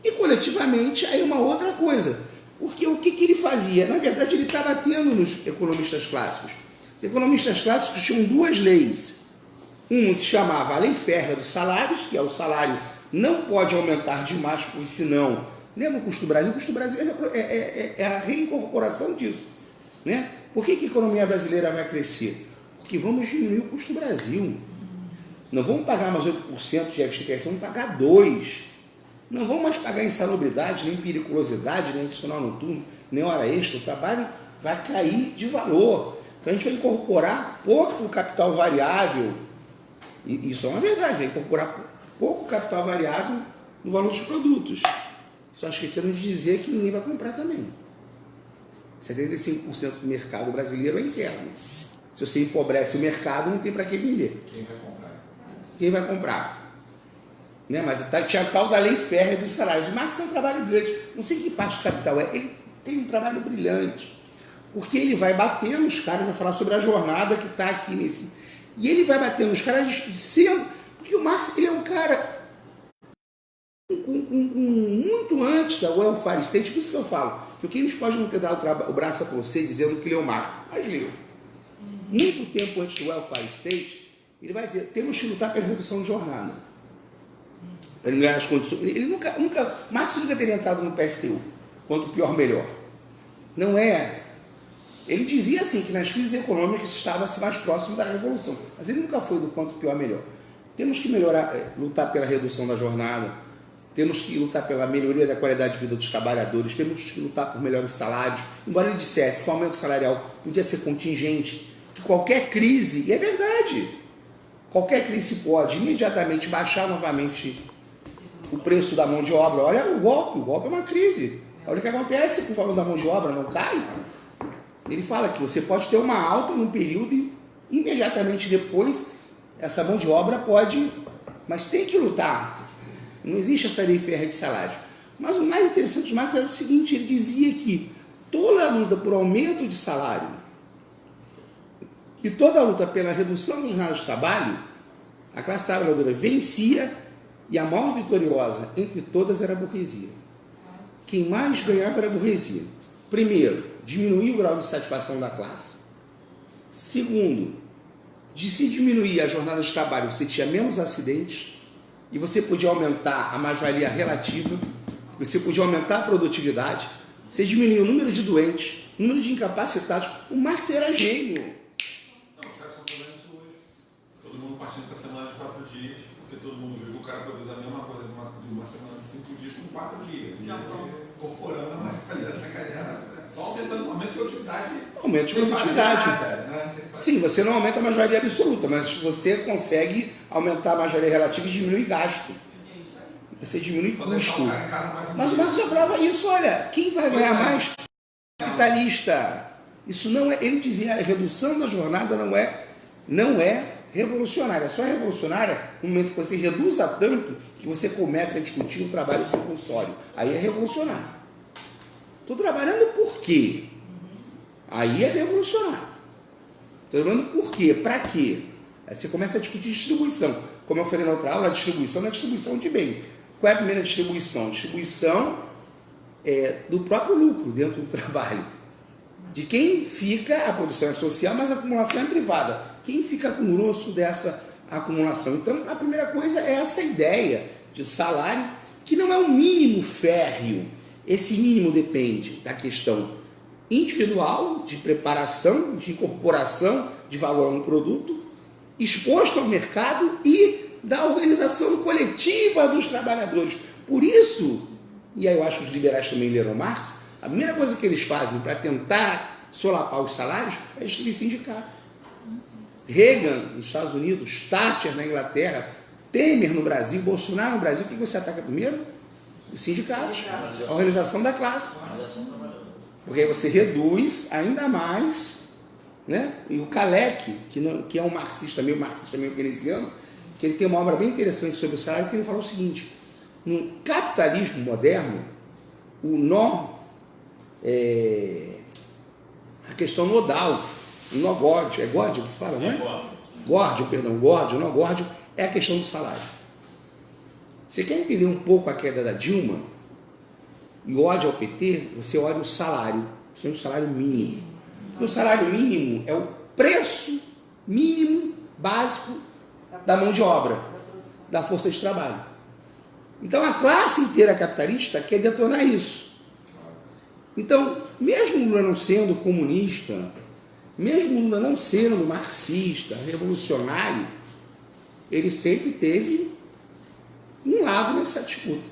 E coletivamente, aí uma outra coisa. Porque o que ele fazia? Na verdade, ele estava tendo nos economistas clássicos. Os economistas clássicos tinham duas leis. Uma se chamava a lei férrea dos salários, que é o salário não pode aumentar demais, porque senão... Lembra o custo do Brasil? O custo do Brasil é a reincorporação disso, né? Por que a economia brasileira vai crescer? Porque vamos diminuir o custo do Brasil. Não vamos pagar mais 8% de FGTS, vamos pagar 2%. Não vamos mais pagar insalubridade, nem periculosidade, nem adicional noturno, nem hora extra. O trabalho vai cair de valor. Então a gente vai incorporar pouco capital variável. E isso é uma verdade, vai incorporar pouco capital variável no valor dos produtos. Só esqueceram de dizer que ninguém vai comprar também. 75% do mercado brasileiro é interno. Se você empobrece o mercado, não tem para que vender. Quem vai comprar? Quem vai comprar? Né? Mas tinha a tal da lei férrea dos salários. O Marx tem um trabalho brilhante. Não sei que parte do capital é. Ele tem um trabalho brilhante. Porque ele vai bater nos caras, vai falar sobre a jornada que está aqui nesse... E ele vai bater nos caras dizendo... Porque o Marx, ele é um cara... muito antes da welfare state, por isso que eu falo, que o Keynes pode não ter dado o braço a torcer dizendo que leu Marx, mas leu. Muito tempo antes do welfare state, ele vai dizer, temos que lutar pela redução de jornada. Para melhorar as condições. Marx nunca teria entrado no PSTU, quanto pior, melhor. Não é. Ele dizia assim, que nas crises econômicas estava-se mais próximo da revolução, mas ele nunca foi do quanto pior, melhor. Temos que melhorar, lutar pela redução da jornada, temos que lutar pela melhoria da qualidade de vida dos trabalhadores, temos que lutar por melhores salários. Embora ele dissesse que o aumento salarial podia ser contingente, que qualquer crise, e é verdade, qualquer crise pode imediatamente baixar novamente o preço da mão de obra. Olha o golpe é uma crise. Olha o que acontece com o valor da mão de obra, não cai. Ele fala que você pode ter uma alta num período e imediatamente depois essa mão de obra pode, mas tem que lutar. Não existe essa lei férrea de salário. Mas o mais interessante do Marx era o seguinte, ele dizia que toda a luta por aumento de salário e toda a luta pela redução dos jornadas de trabalho, a classe trabalhadora vencia e a maior vitoriosa entre todas era a burguesia. Quem mais ganhava era a burguesia. Primeiro, diminuir o grau de satisfação da classe. Segundo, de se diminuir a jornada de trabalho, você tinha menos acidentes, e você podia aumentar a mais-valia relativa, você podia aumentar a produtividade, você diminuía o número de doentes, o número de incapacitados. O Marx era gênio. Não, os caras estão fazendo isso hoje. Todo mundo partindo da semana de 4 dias, porque todo mundo viu que o cara produz a mesma coisa de uma semana de 5 dias com 4 dias. Já estão incorporando a mais-valia da cadeia, só aumentando o aumento de produtividade. Aumento de produtividade. Sim, você não aumenta a mais-valia absoluta, mas você consegue aumentar a mais-valia relativa e diminuir gasto. Você diminui custo. Mas o Marx já falava isso, olha, quem vai ganhar mais? Capitalista. Isso não é, ele dizia, a redução da jornada não é revolucionária. É só revolucionária no momento que você reduza tanto que você começa a discutir o trabalho compulsório. Aí é revolucionário. Estou trabalhando por quê? Aí é revolucionário. Estou trabalhando por quê? Para quê? Aí você começa a discutir distribuição. Como eu falei na outra aula, a distribuição não é distribuição de bem. Qual é a primeira distribuição? Distribuição do próprio lucro dentro do trabalho. De quem fica, a produção é social, mas a acumulação é privada. Quem fica com o grosso dessa acumulação? Então, a primeira coisa é essa ideia de salário, que não é um mínimo férreo. Esse mínimo depende da questão individual, de preparação, de incorporação de valor a um produto, exposto ao mercado e da organização coletiva dos trabalhadores. Por isso, e aí eu acho que os liberais também leram Marx, a primeira coisa que eles fazem para tentar solapar os salários é destruir sindicato. Reagan, nos Estados Unidos, Thatcher, na Inglaterra, Temer no Brasil, Bolsonaro no Brasil, o que você ataca primeiro? Os sindicatos, a organização da classe. Porque aí você reduz ainda mais, né? E o Kalec, que é um marxista meio keynesiano, que ele tem uma obra bem interessante sobre o salário, que ele fala o seguinte: no capitalismo moderno, o nó, a questão nodal, o nó górdio, é górdio que fala, não é? Górdio, nó górdio, é a questão do salário. Você quer entender um pouco a queda da Dilma e o ódio ao PT? Você olha o salário, o salário mínimo. Porque o salário mínimo é o preço mínimo básico da mão de obra, da força de trabalho. Então a classe inteira capitalista quer detonar isso. Então, mesmo Lula não sendo comunista, mesmo Lula não sendo marxista, revolucionário, ele sempre teve um lado nessa disputa.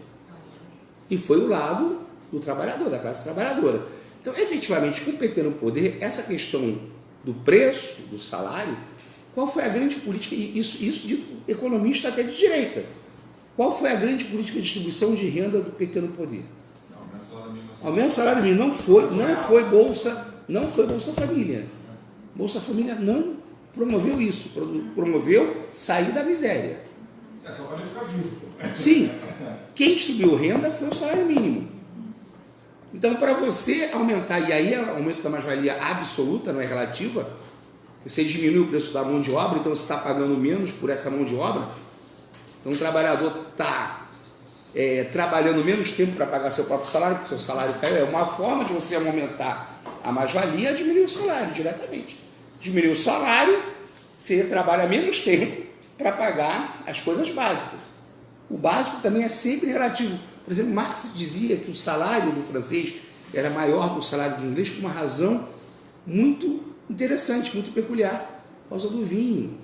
E foi o lado do trabalhador, da classe trabalhadora. Então, efetivamente, com o PT no poder, essa questão do preço, do salário, qual foi a grande política, e isso de economista até de direita, qual foi a grande política de distribuição de renda do PT no poder? Aumento do salário mínimo. Não foi Bolsa Família. Bolsa Família não promoveu isso, promoveu sair da miséria. Só pode ficar vivo. Sim, quem distribuiu renda foi o salário mínimo. Então, para você aumentar, e aí o aumento da mais-valia absoluta, não é relativa, você diminui o preço da mão de obra, então você está pagando menos por essa mão de obra. Então o trabalhador está trabalhando menos tempo para pagar seu próprio salário, porque seu salário caiu. É uma forma de você aumentar a mais-valia, diminuir o salário diretamente. Diminuir o salário, você trabalha menos tempo para pagar as coisas básicas. O básico também é sempre relativo. Por exemplo, Marx dizia que o salário do francês era maior que o salário do inglês por uma razão muito interessante, muito peculiar, por causa do vinho.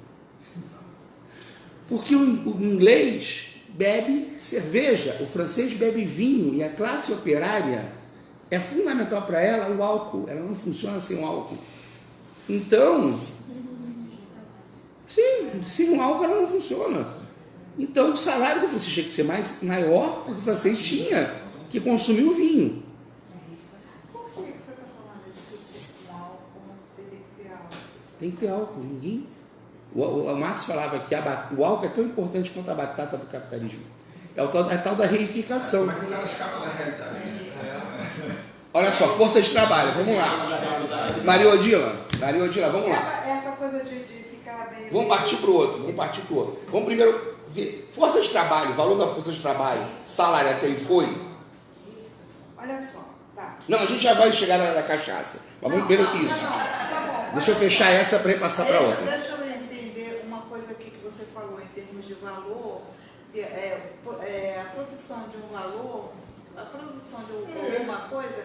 Porque o inglês bebe cerveja, o francês bebe vinho, e a classe operária é fundamental para ela o álcool, ela não funciona sem o álcool. Então, sim, sem o álcool ela não funciona. Então o salário do francês tinha que ser maior, porque o francês tinha que consumir o vinho. Por que você está falando desse álcool? Tem que ter álcool, ninguém... O Marx falava que o álcool é tão importante quanto a batata do capitalismo. É a tal da reificação. Mas o cara escapa da realidade. Olha só, força de trabalho, vamos lá. Maria Odila, vamos lá. Essa coisa de ficar bem... Vamos partir para o outro. Vamos primeiro ver. Força de trabalho, valor da força de trabalho, salário até aí foi? Olha só, tá. Não, a gente já vai chegar na hora da cachaça. Mas vamos primeiro isso. Tá bom. Deixa eu fechar essa para passar para outra. Deixa eu entender uma coisa aqui que você falou em termos de valor. A produção de um valor, a produção de alguma coisa,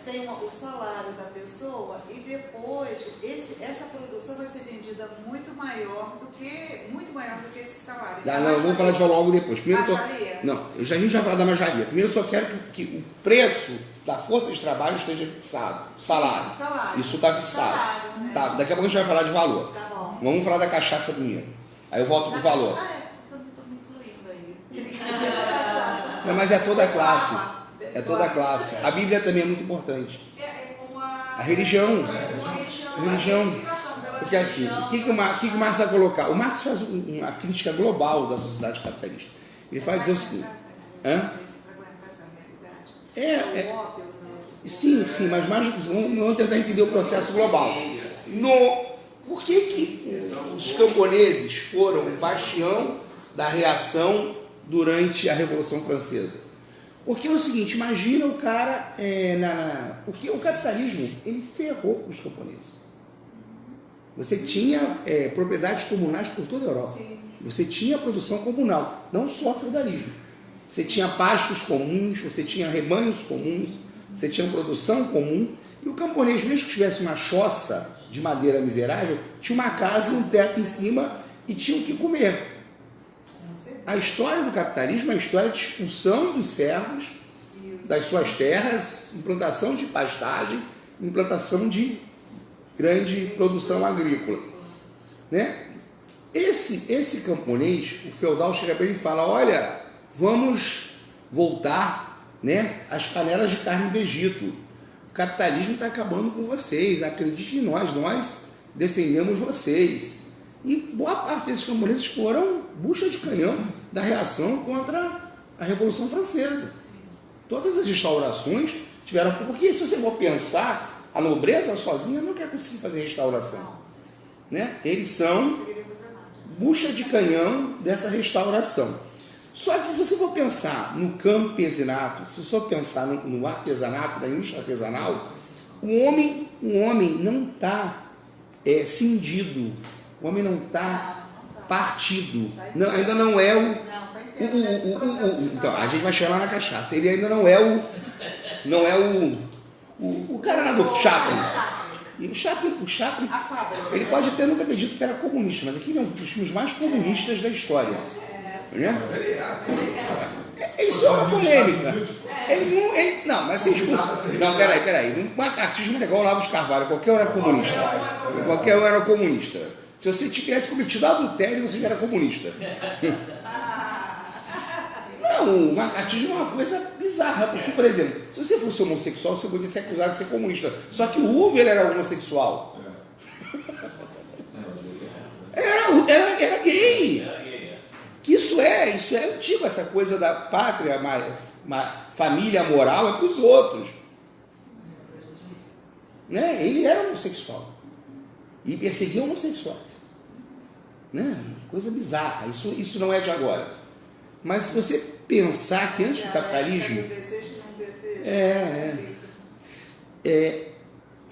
tem o salário da pessoa e depois essa produção vai ser vendida muito maior do que esse salário. Não, vamos falar de valor algo depois. Primeiro a gente vai falar da mais-valia. Primeiro eu só quero que o preço da força de trabalho esteja fixado. Salário. Isso está fixado. Salário, né? Tá, daqui a pouco a gente vai falar de valor. Tá bom. Vamos falar da cachaça primeiro. Aí eu volto pro valor. Eu não estou me incluindo aí. Não, mas é toda a classe. É toda a classe. A Bíblia também é muito importante. A religião. A religião. Porque assim, o que o Marx vai colocar? O Marx faz uma crítica global da sociedade capitalista. Ele vai dizer o seguinte. Sim, mas mais do que isso, vamos tentar entender o processo global. Por que os camponeses foram o bastião da reação durante a Revolução Francesa? Porque é o seguinte, imagina o cara, porque o capitalismo, ele ferrou os camponeses. Você tinha propriedades comunais por toda a Europa. Sim. Você tinha produção comunal, não só feudalismo. Você tinha pastos comuns, você tinha rebanhos comuns, você tinha produção comum, e o camponês, mesmo que tivesse uma choça de madeira miserável, tinha uma casa e um teto em cima e tinha o que comer. A história do capitalismo é a história de expulsão dos servos das suas terras, implantação de pastagem, implantação de grande produção agrícola. Né? Esse camponês, o feudal chega para ele e fala, olha, vamos voltar, né, às panelas de carne do Egito. O capitalismo está acabando com vocês, acredite em nós defendemos vocês. E boa parte desses camponeses foram bucha de canhão da reação contra a Revolução Francesa. Todas as restaurações tiveram... Porque se você for pensar, a nobreza sozinha não quer conseguir fazer restauração. Né? Eles são bucha de canhão dessa restauração. Só que se você for pensar no campesinato, se você for pensar no artesanato, da indústria artesanal, o homem não está cindido, o homem não está partido, não, ainda não é o... Então, a gente vai chegar lá na cachaça, ele ainda não é o cara lá do Chaplin. E o Chaplin, ele pode até nunca ter dito que era comunista, mas aquele é um dos filmes mais comunistas da história. Né? Isso é uma polêmica. Não, mas sem expulso. Não, peraí. O macartismo era igual o Olavo de Carvalho, qualquer um era comunista. Qualquer um era comunista. Se você tivesse cometido adultério, você já era comunista. Não, o macartismo é uma coisa bizarra, porque, por exemplo, se você fosse homossexual, você podia ser acusado de ser comunista. Só que o Hoover era homossexual. Era gay. Que isso é antigo, essa coisa da pátria, família moral é para os outros. Né? Ele era homossexual. E perseguia homossexuais. Né? Coisa bizarra. Isso não é de agora. Mas se você pensar que antes do capitalismo...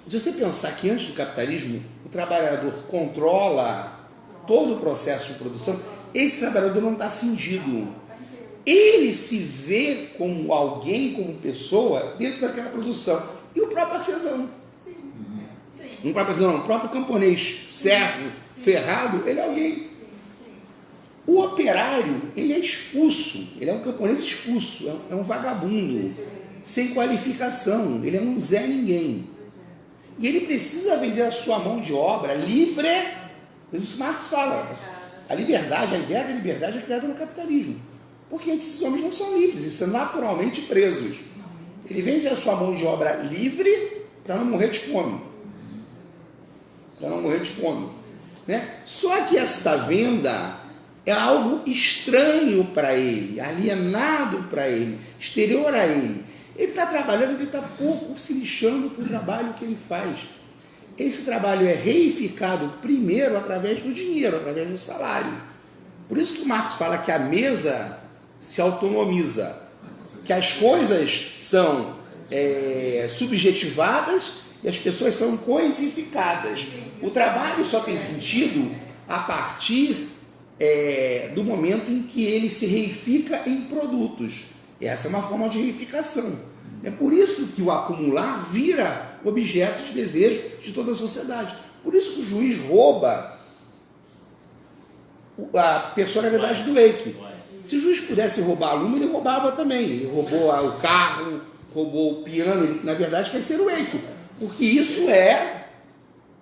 Se você pensar que antes do capitalismo o trabalhador controla todo o processo de produção, esse trabalhador não está cindido. Ele se vê como alguém, como pessoa, dentro daquela produção. E o próprio artesão. O próprio camponês, servo, ferrado, ele é alguém. O operário, ele é expulso, ele é um camponês expulso, é um vagabundo, sem qualificação, ele é um Zé Ninguém. E ele precisa vender a sua mão de obra livre. Isso Marx fala. A liberdade, a ideia da liberdade é criada no capitalismo. Porque esses homens não são livres, eles são naturalmente presos. Ele vende a sua mão de obra livre para não morrer de fome. Né? Só que esta venda é algo estranho para ele, alienado para ele, exterior a ele. Ele está trabalhando, ele está pouco se lixando com o trabalho que ele faz. Esse trabalho é reificado primeiro através do dinheiro, através do salário. Por isso que o Marx fala que a mesa se autonomiza, que as coisas são subjetivadas e as pessoas são coisificadas. O trabalho só tem sentido a partir do momento em que ele se reifica em produtos. Essa é uma forma de reificação. É por isso que o acumular vira objeto de desejo de toda a sociedade. Por isso que o juiz rouba a personalidade do Eike. Se o juiz pudesse roubar aluno, ele roubava também. Ele roubou o carro, roubou o piano, ele na verdade quer ser o Eike. Porque isso é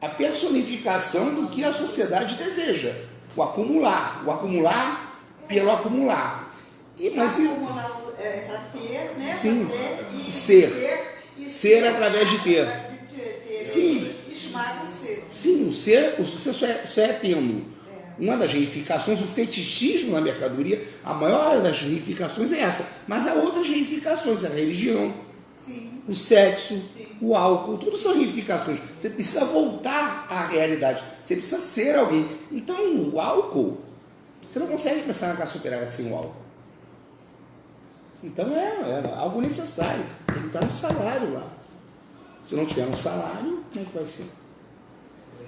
a personificação do que a sociedade deseja. O acumular pelo acumular. Acumular é para ter, né? Sim, Pra ter e ser através de ter. Sim. Esmaga o ser. Sim, o ser só é tendo. Uma das reificações, o fetichismo na mercadoria, a maior das reificações é essa. Mas há outras reificações, a religião, sim, o sexo, sim, o álcool, tudo são reificações. Você precisa voltar à realidade, você precisa ser alguém. Então, o álcool, você não consegue pensar na classe operária sem o álcool. Então, é algo necessário. Ele está no salário lá. Se não tiver um salário, como é que vai ser?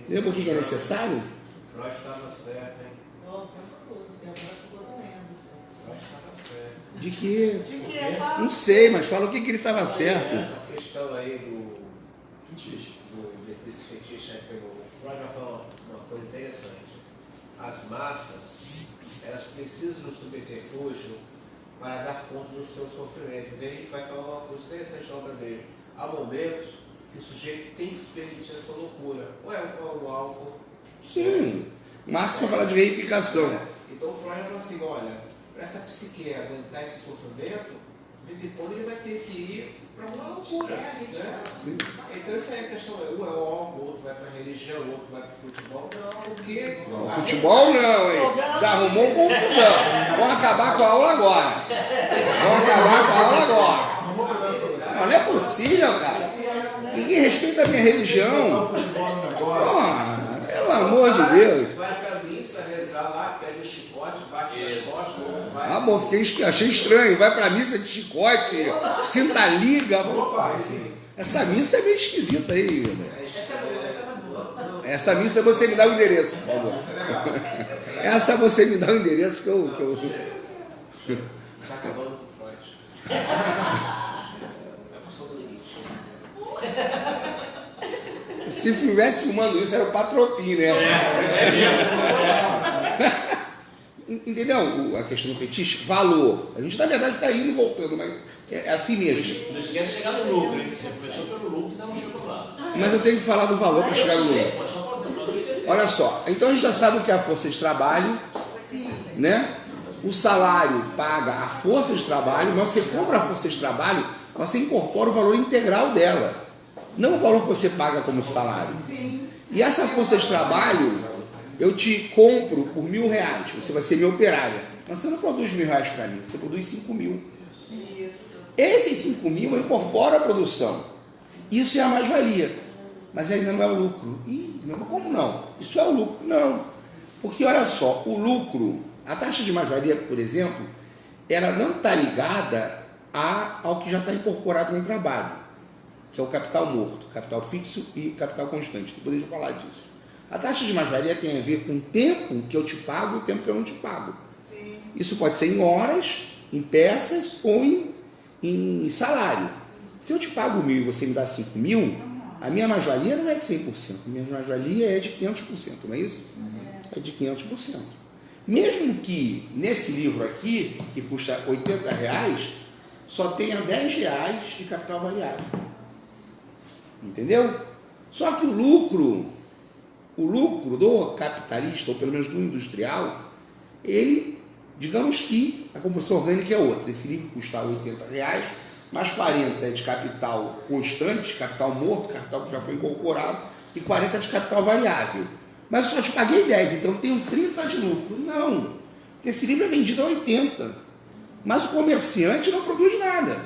Entendeu por que é necessário? Freud estava certo, hein? De que? Não sei, mas fala o que ele estava certo. Essa questão aí desse fetiche aí, o Freud vai falar uma coisa interessante. As massas, elas precisam do subterfúgio para dar conta do seu sofrimento. Daí a gente vai falar uma coisa interessante na obra dele. Há momentos que o sujeito tem que se permitir essa loucura. Ou é o álcool. Sim, Marx vai falar de reificação. Então o Freud fala assim, olha, para essa psique aguentar esse sofrimento, de vez em quando ele vai ter que ir para uma loucura. Né? Então essa é a questão, um é o álcool, o outro vai para a religião, o outro vai para o futebol. Não, porque... O futebol não, hein? Já arrumou confusão. Vamos acabar com a aula agora. Não é possível, cara. Ninguém respeita a minha religião. Pô, pelo amor de Deus. Vai para a missa, rezar lá, pega o chicote, bate nas costas, vai... Ah, bom, achei estranho. Vai pra missa de chicote, cinta liga. Essa missa é meio esquisita aí, André. Essa missa você me dá o endereço, por favor. Essa você me dá o endereço que eu... Tá acabando com o Freud. Vai passando do limite. Se estivesse filmando isso, era o Patropim, né? Entendeu? A questão do fetiche, valor. A gente, na verdade, está indo e voltando, mas é assim mesmo. Não esquece de chegar no lucro, hein? Você começou pelo lucro e ainda não chegou lá. Mas eu tenho que falar do valor para chegar no lucro. Mas só para não esquecer. Olha só, então a gente já sabe o que é a força de trabalho, né? O salário paga a força de trabalho, mas você compra a força de trabalho, você incorpora o valor integral dela, não o valor que você paga como salário. E essa força de trabalho, eu te compro por R$1.000, você vai ser minha operária, mas você não produz R$1.000 para mim, você produz 5.000. Esses 5.000 eu incorporo a produção. Isso é a mais-valia, mas ainda não é o lucro. Ih, como não? Isso é o lucro? Não, porque olha só, o lucro, a taxa de mais-valia, por exemplo, ela não está ligada ao que já está incorporado no trabalho, que é o capital morto, capital fixo e capital constante. Depois a gente vai falar disso. A taxa de mais-valia tem a ver com o tempo que eu te pago e o tempo que eu não te pago. Isso pode ser em horas, em peças ou em salário. Se eu te pago 1.000 e você me dá 5.000, a minha mais-valia não é de 100%, a minha mais-valia é de 500%, não é isso? É de 500%. Mesmo que nesse livro aqui, que custa R$80, só tenha R$10 de capital variável. Entendeu? Só que o lucro do capitalista, ou pelo menos do industrial, ele, digamos que a composição orgânica é outra. Esse livro custa R$80, mais 40 é de capital constante, capital morto, capital que já foi incorporado, e 40 é de capital variável. Mas eu só te paguei 10, então eu tenho 30 de lucro. Não, esse livro é vendido a 80, mas o comerciante não produz nada.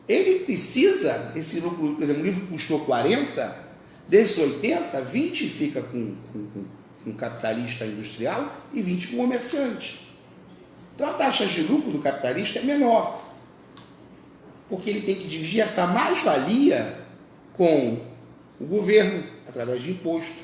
Ele precisa, esse lucro, por exemplo, o livro custou 40, desses 80, 20 fica com o capitalista industrial e 20 com o comerciante. Então a taxa de lucro do capitalista é menor, porque ele tem que dividir essa mais-valia com o governo, através de imposto,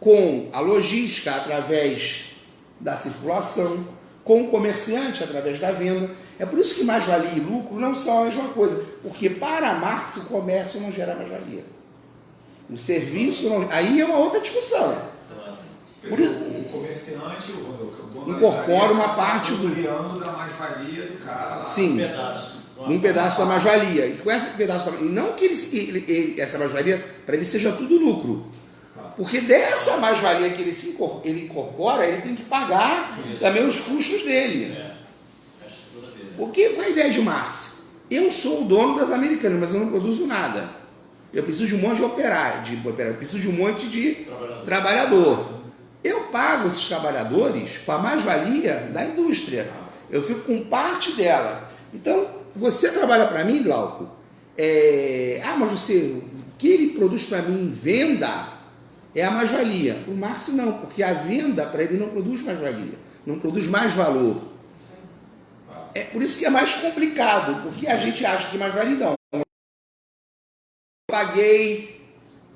com a logística, através da circulação, com o comerciante, através da venda. É por isso que mais-valia e lucro não são a mesma coisa, porque para Marx o comércio não gera mais-valia. O serviço, não, aí é uma outra discussão. Por isso, o comerciante, o dono incorpora uma parte do da mais-valia do cara lá. Sim. Um pedaço da mais-valia. E com esse pedaço da, e não que essa mais-valia, para ele seja tudo lucro. Porque dessa mais-valia que ele incorpora, ele tem que pagar também os custos dele. Porque qual é a ideia de Marx? Eu sou o dono das Americanas, mas eu não produzo nada. Eu preciso de um monte de operário, eu preciso de um monte de trabalhador. Eu pago esses trabalhadores com a mais-valia da indústria. Eu fico com parte dela. Então, você trabalha para mim, Glauco, mas o que ele produz para mim em venda é a mais-valia. O Marx não, porque a venda para ele não produz mais-valia, não produz mais valor. É por isso que é mais complicado, porque a gente acha que mais-valia não. Eu paguei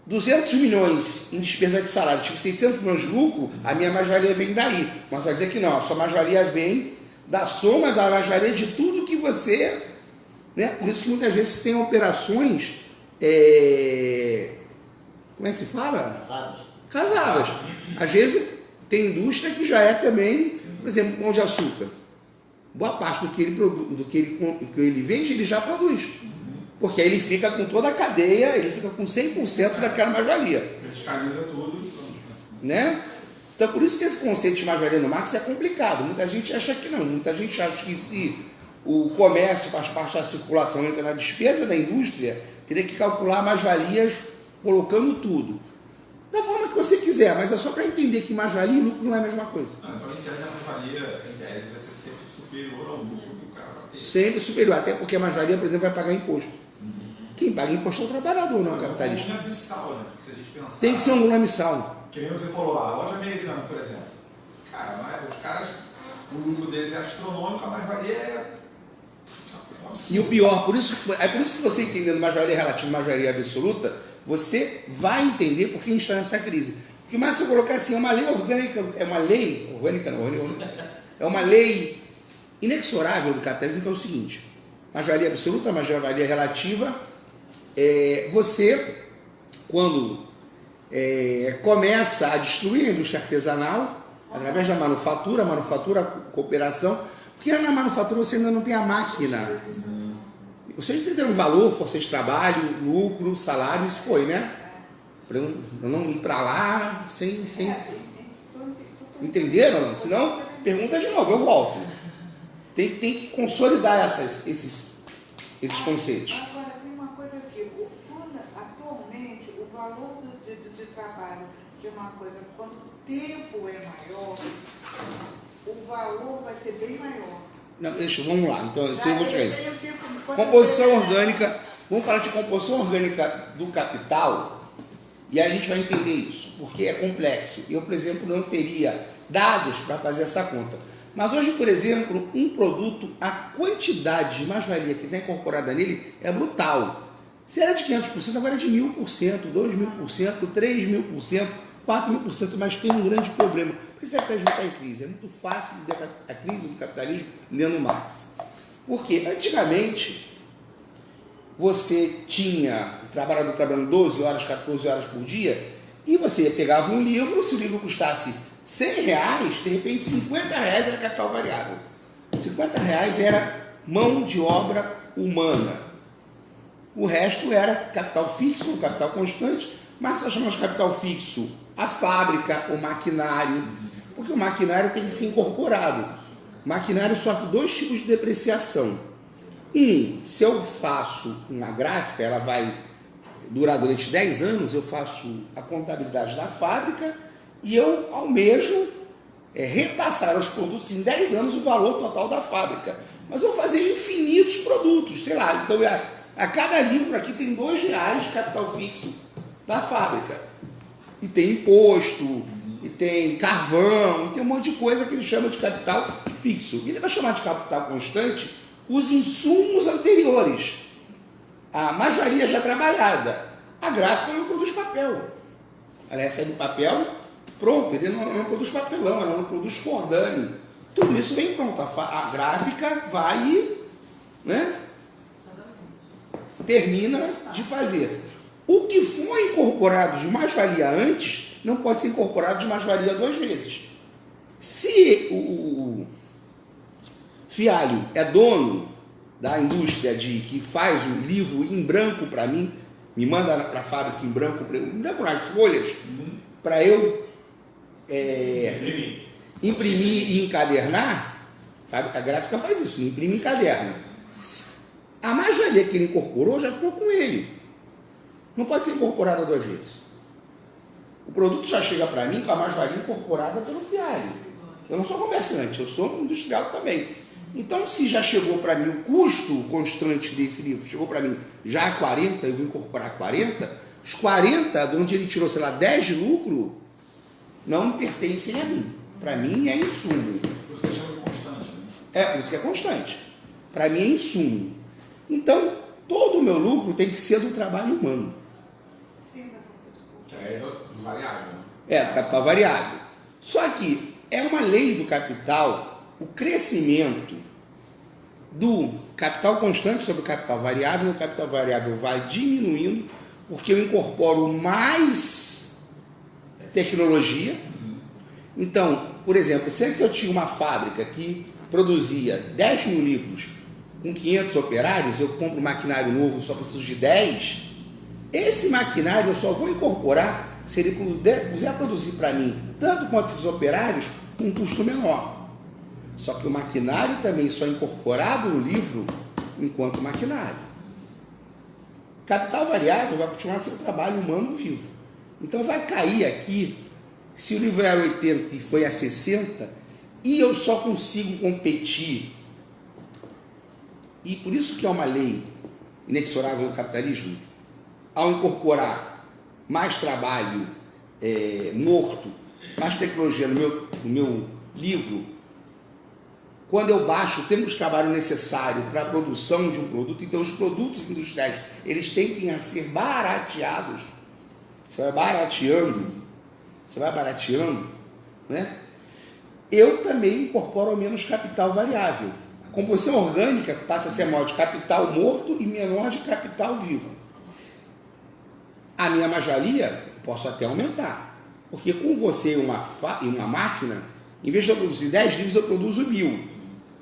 200 milhões em despesa de salário, tive 600 milhões de lucro, a minha mais-valia vem daí. Mas vai dizer que não, a sua mais-valia vem da soma da mais-valia de tudo que você... Né? Por isso que muitas vezes tem operações... como é que se fala? Casadas. Às vezes tem indústria que já é também, por exemplo, pão de açúcar. Boa parte do que ele vende, ele já produz. Porque aí ele fica com toda a cadeia, ele fica com 100% daquela mais-valia. Fiscaliza tudo. né? Então, por isso que esse conceito de mais-valia no Marx é complicado. Muita gente acha que não. Muita gente acha que se o comércio faz parte da circulação, entra na despesa da indústria, teria que calcular mais-valias colocando tudo. Da forma que você quiser, mas é só para entender que mais-valia e lucro não é a mesma coisa. Então, em tese, a mais-valia, em tese, vai ser sempre superior ao lucro que o cara vai ter. Sempre superior, até porque a mais-valia, por exemplo, vai pagar imposto. Quem paga imposto é o trabalhador, não é o capitalista. É um volume abissal, né? Porque se a gente pensar... Tem que ser um volume abissal. Que nem você falou lá, a loja americana, por exemplo. Cara, os caras, o lucro deles é astronômico, a mais-valia é... E o pior, é por isso que você entendendo mais-valia relativa e mais-valia absoluta, você vai entender por que a gente está nessa crise. Porque mais se eu colocar assim, é uma lei orgânica, é uma lei inexorável do capitalismo, que é o seguinte: mais-valia absoluta, mais-valia relativa, você, quando começa a destruir a indústria artesanal, através da manufatura, cooperação, porque na manufatura você ainda não tem a máquina. Vocês entenderam valor, força de trabalho, lucro, salário, isso foi, né? Para eu não ir para lá sem... Entenderam? Senão, pergunta de novo, eu volto. Tem que consolidar esses conceitos. Agora, tem uma coisa aqui. Atualmente, o valor de trabalho de uma coisa, quando o tempo é maior, o valor vai ser bem maior. Não, vamos lá. Então, eu vou te composição orgânica. Vamos falar de composição orgânica do capital e aí a gente vai entender isso, porque é complexo. Eu, por exemplo, não teria dados para fazer essa conta. Mas hoje, por exemplo, um produto, a quantidade de mais-valia que está incorporada nele é brutal. Se era de 500%, agora é de 1000%, 2000%, 3000%, 4000%, mas tem um grande problema. Por que o capitalismo está em crise? É muito fácil entender a crise do capitalismo lendo Marx. Porque antigamente você tinha o trabalhador trabalhando 12 horas, 14 horas por dia, e você pegava um livro, se o livro custasse R$100, de repente R$50 era capital variável. R$50 era mão de obra humana. O resto era capital fixo, capital constante, mas nós chamamos de capital fixo a fábrica, o maquinário, porque o maquinário tem que ser incorporado. O maquinário sofre 2 tipos de depreciação. Se eu faço uma gráfica, ela vai durar durante 10 anos, eu faço a contabilidade da fábrica e eu almejo repassar aos produtos em 10 anos o valor total da fábrica. Mas eu vou fazer infinitos produtos, sei lá, então a cada livro aqui tem R$2 de capital fixo da fábrica. E tem imposto, e tem carvão, e tem um monte de coisa que ele chama de capital fixo. E ele vai chamar de capital constante os insumos anteriores. A mais-valia já trabalhada. A gráfica não produz papel. Ela recebe o papel pronto, ele não produz papelão, ela não produz cordame. Tudo isso vem pronto. A gráfica vai e termina de fazer. O que foi incorporado de mais-valia antes não pode ser incorporado de mais-valia 2 vezes. Se o Fialho é dono da indústria que faz o livro em branco para mim, me manda para a fábrica em branco, nas folhas, para eu imprimir e encadernar, a fábrica gráfica faz isso, imprime e encaderna. A mais-valia que ele incorporou já ficou com ele. Não pode ser incorporada 2 vezes. O produto já chega para mim com a mais-valia incorporada pelo Fialho. Eu não sou comerciante, eu sou industrial também. Então, se já chegou para mim o custo constante desse livro, chegou para mim já a 40, eu vou incorporar 40, os 40, de onde ele tirou, sei lá, 10 de lucro, não pertencem a mim. Para mim é insumo. Por isso que chama de constante, né? Por isso que é constante. Para mim é insumo. Então, todo o meu lucro tem que ser do trabalho humano. Sim, Que é do variável. Do capital variável. Só que é uma lei do capital, o crescimento do capital constante sobre o capital variável vai diminuindo, porque eu incorporo mais tecnologia. Então, por exemplo, se antes eu tinha uma fábrica que produzia 10 mil livros com 500 operários, eu compro um maquinário novo, só preciso de 10, esse maquinário eu só vou incorporar se ele puder produzir para mim tanto quanto esses operários, com um custo menor. Só que o maquinário também só é incorporado no livro enquanto maquinário. Capital variável vai continuar sendo trabalho humano vivo. Então vai cair aqui, se o livro era 80 e foi a 60, e eu só consigo competir, e por isso que é uma lei inexorável do capitalismo, ao incorporar mais trabalho morto, mais tecnologia no meu livro, quando eu baixo o tempo de trabalho necessário para a produção de um produto, então os produtos industriais, eles tendem a ser barateados. Você vai barateando, né? Eu também incorporo menos capital variável. A composição orgânica passa a ser maior de capital morto e menor de capital vivo. A minha mais-valia eu posso até aumentar, porque com você e uma máquina, em vez de eu produzir 10 livros, eu produzo 1000.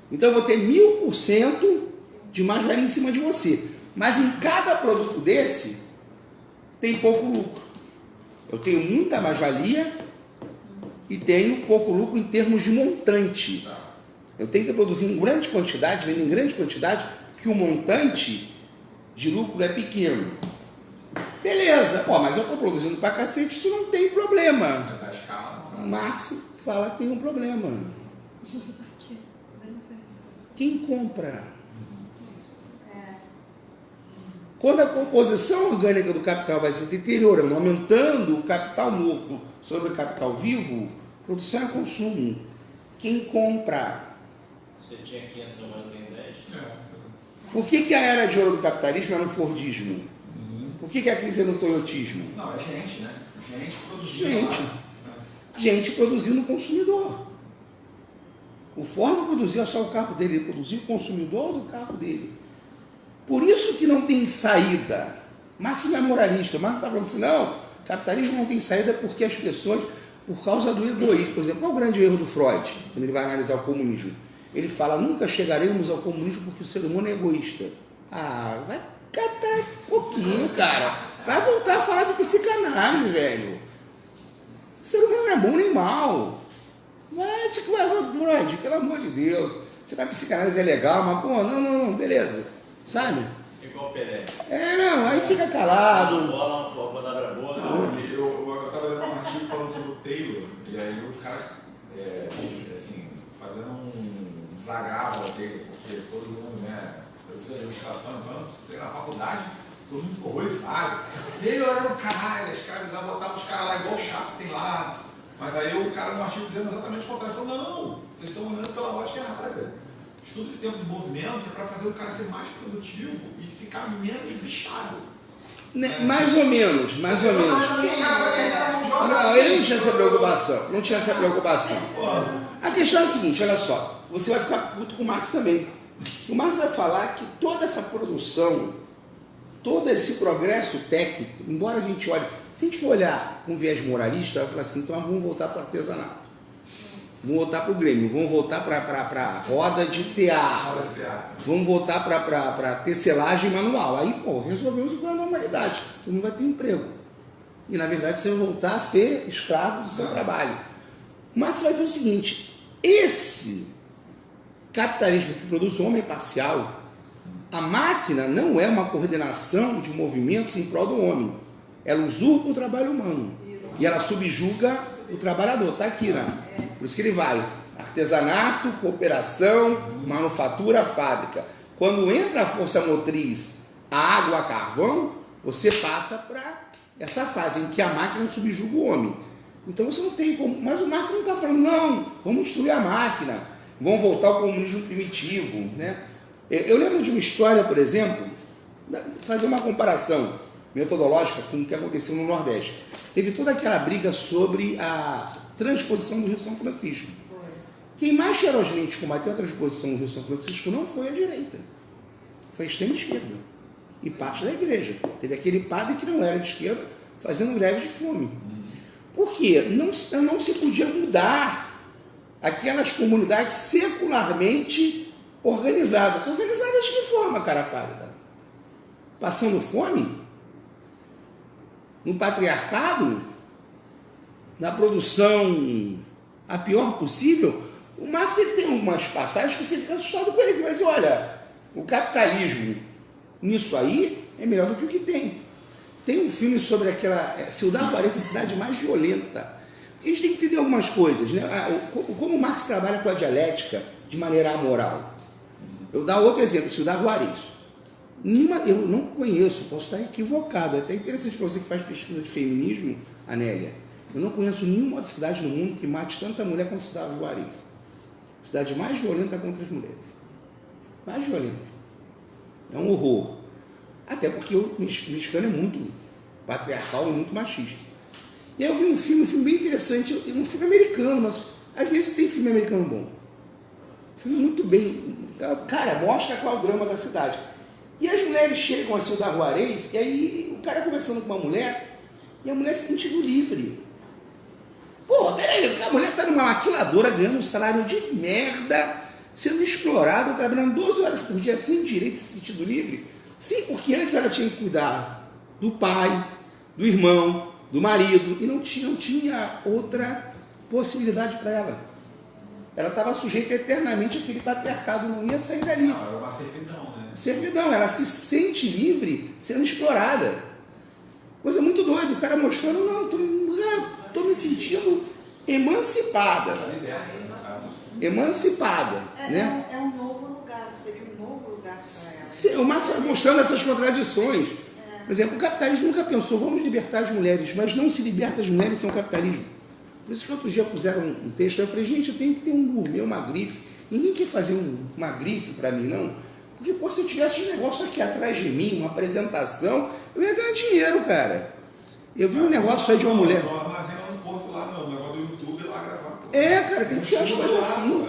Então eu vou ter 1000% de mais-valia em cima de você. Mas em cada produto desse, tem pouco lucro. Eu tenho muita mais-valia e tenho pouco lucro em termos de montante. Eu tenho que produzir em grande quantidade, vender em grande quantidade, porque o montante de lucro é pequeno. Beleza, mas eu estou produzindo pra cacete, isso não tem problema. Marx fala que tem um problema. Quem compra? Quando a composição orgânica do capital vai se deteriorando, aumentando o capital morto sobre o capital vivo, produção é consumo. Quem compra? Você tinha 500, agora tem 10. Por que a era de ouro do capitalismo é no Fordismo? Por que a crise é no toyotismo? Não, é gente, né? Gente produzindo. Gente produzindo o consumidor. O Ford não produzia só o carro dele, ele produzia o consumidor do carro dele. Por isso que não tem saída. Marx não é moralista. Marx está falando assim, não, capitalismo não tem saída porque as pessoas, por causa do egoísmo. Por exemplo, qual é o grande erro do Freud, quando ele vai analisar o comunismo? Ele fala, nunca chegaremos ao comunismo porque o ser humano é egoísta. Vai catar um pouquinho, cara. Vai voltar a falar de psicanálise, velho. O ser humano não é bom nem mal. Freud, pelo amor de Deus. Você vai psicanálise é legal, mas, não, beleza. Sabe? Igual o Pelé. Aí fica calado. Uma palavra boa. Não, eu estava lendo um artigo falando sobre o Taylor, e aí os caras, assim, fazendo um desagravo ao Taylor, porque todo mundo, né, eu fiz administração, então, sei, na faculdade, todo mundo ficou horrorizado. Taylor era um caralho, os caras botavam os caras lá igual o chato tem lá. Mas aí o cara no artigo dizendo exatamente o contrário, falou, não, vocês estão olhando pela ótica errada. Estudo de tempos e movimentos é para fazer o cara ser mais produtivo e ficar menos bichado. Mais ou menos. Não, ele não tinha essa preocupação. A questão é a seguinte, olha só, você vai ficar puto com o Marx também. O Marx vai falar que toda essa produção, todo esse progresso técnico, embora a gente olhe, se a gente for olhar com viés moralista, vai falar assim, então vamos voltar para o artesanato. Vamos voltar para o Grêmio, vamos voltar para a roda de tear, vamos voltar para tecelagem manual. Aí, resolvemos o problema da humanidade, todo mundo vai ter emprego. E, na verdade, você vai voltar a ser escravo do seu trabalho. O Marx vai dizer o seguinte, esse capitalismo que produz o homem parcial, a máquina não é uma coordenação de movimentos em prol do homem. Ela usurpa o trabalho humano. E ela subjuga o trabalhador. Está aqui, né? Por isso que ele vai. Artesanato, cooperação, manufatura, fábrica. Quando entra a força motriz, a água, a carvão, você passa para essa fase em que a máquina subjuga o homem. Então você não tem como. Mas o Marx não está falando, não, vamos destruir a máquina, vamos voltar ao comunismo primitivo, né? Eu lembro de uma história, por exemplo, fazer uma comparação metodológica com o que aconteceu no Nordeste. Teve toda aquela briga sobre a transposição do Rio São Francisco. Quem mais ferozmente combateu a transposição do Rio São Francisco não foi a direita, foi a extrema esquerda e parte da igreja. Teve aquele padre que não era de esquerda fazendo greve de fome. Por quê? Não se podia mudar aquelas comunidades secularmente organizadas. Organizadas de que forma, cara pálida? Passando fome? No patriarcado? da produção a pior possível, o Marx ele tem algumas passagens que você fica assustado com ele, que vai dizer, olha, o capitalismo nisso aí é melhor do que o que tem. Tem um filme sobre aquela Ciudad Juárez, a cidade mais violenta. A gente tem que entender algumas coisas, né? Como o Marx trabalha com a dialética de maneira amoral. Eu vou dar outro exemplo, Ciudad Juárez. Eu não conheço, posso estar equivocado, é até interessante para você que faz pesquisa de feminismo, Anélia. Eu não conheço nenhuma outra cidade no mundo que mate tanta mulher quanto Ciudad Juárez. Cidade mais violenta contra as mulheres. Mais violenta. É um horror. Até porque o mexicano é muito patriarcal e muito machista. E aí eu vi um filme bem interessante, um filme americano, mas às vezes tem filme americano bom. Filme muito bem. Cara, mostra qual é o drama da cidade. E as mulheres chegam a Ciudad Juárez, e aí o cara conversando com uma mulher, e a mulher se sentindo livre. Pô, peraí, a mulher tá numa maquiladora ganhando um salário de merda, sendo explorada, trabalhando 12 horas por dia sem direito e se sentindo livre. Sim, porque antes ela tinha que cuidar do pai, do irmão, do marido, e não tinha outra possibilidade para ela. Ela estava sujeita eternamente àquele patriarcado, não ia sair dali. Não, era uma servidão, né? Servidão, ela se sente livre sendo explorada. Coisa muito doida, o cara mostrando, não, tô me sentindo emancipada. Tá liberta, né? Emancipada, né? É um novo lugar, seria um novo lugar para ela. O Marx vai mostrando essas contradições. Por exemplo, o capitalismo nunca pensou, vamos libertar as mulheres, mas não se liberta as mulheres sem o capitalismo. Por isso que outro dia puseram um texto, eu falei, gente, eu tenho que ter um gourmet, uma grife. Ninguém quer fazer uma grife para mim, não. Porque, pô, se eu tivesse um negócio aqui atrás de mim, uma apresentação, eu ia ganhar dinheiro, cara. Eu vi um negócio aí de uma mulher. Não armazena no porto lá, não. O negócio do YouTube é lá gravar. Cara, tem que ser umas coisas assim.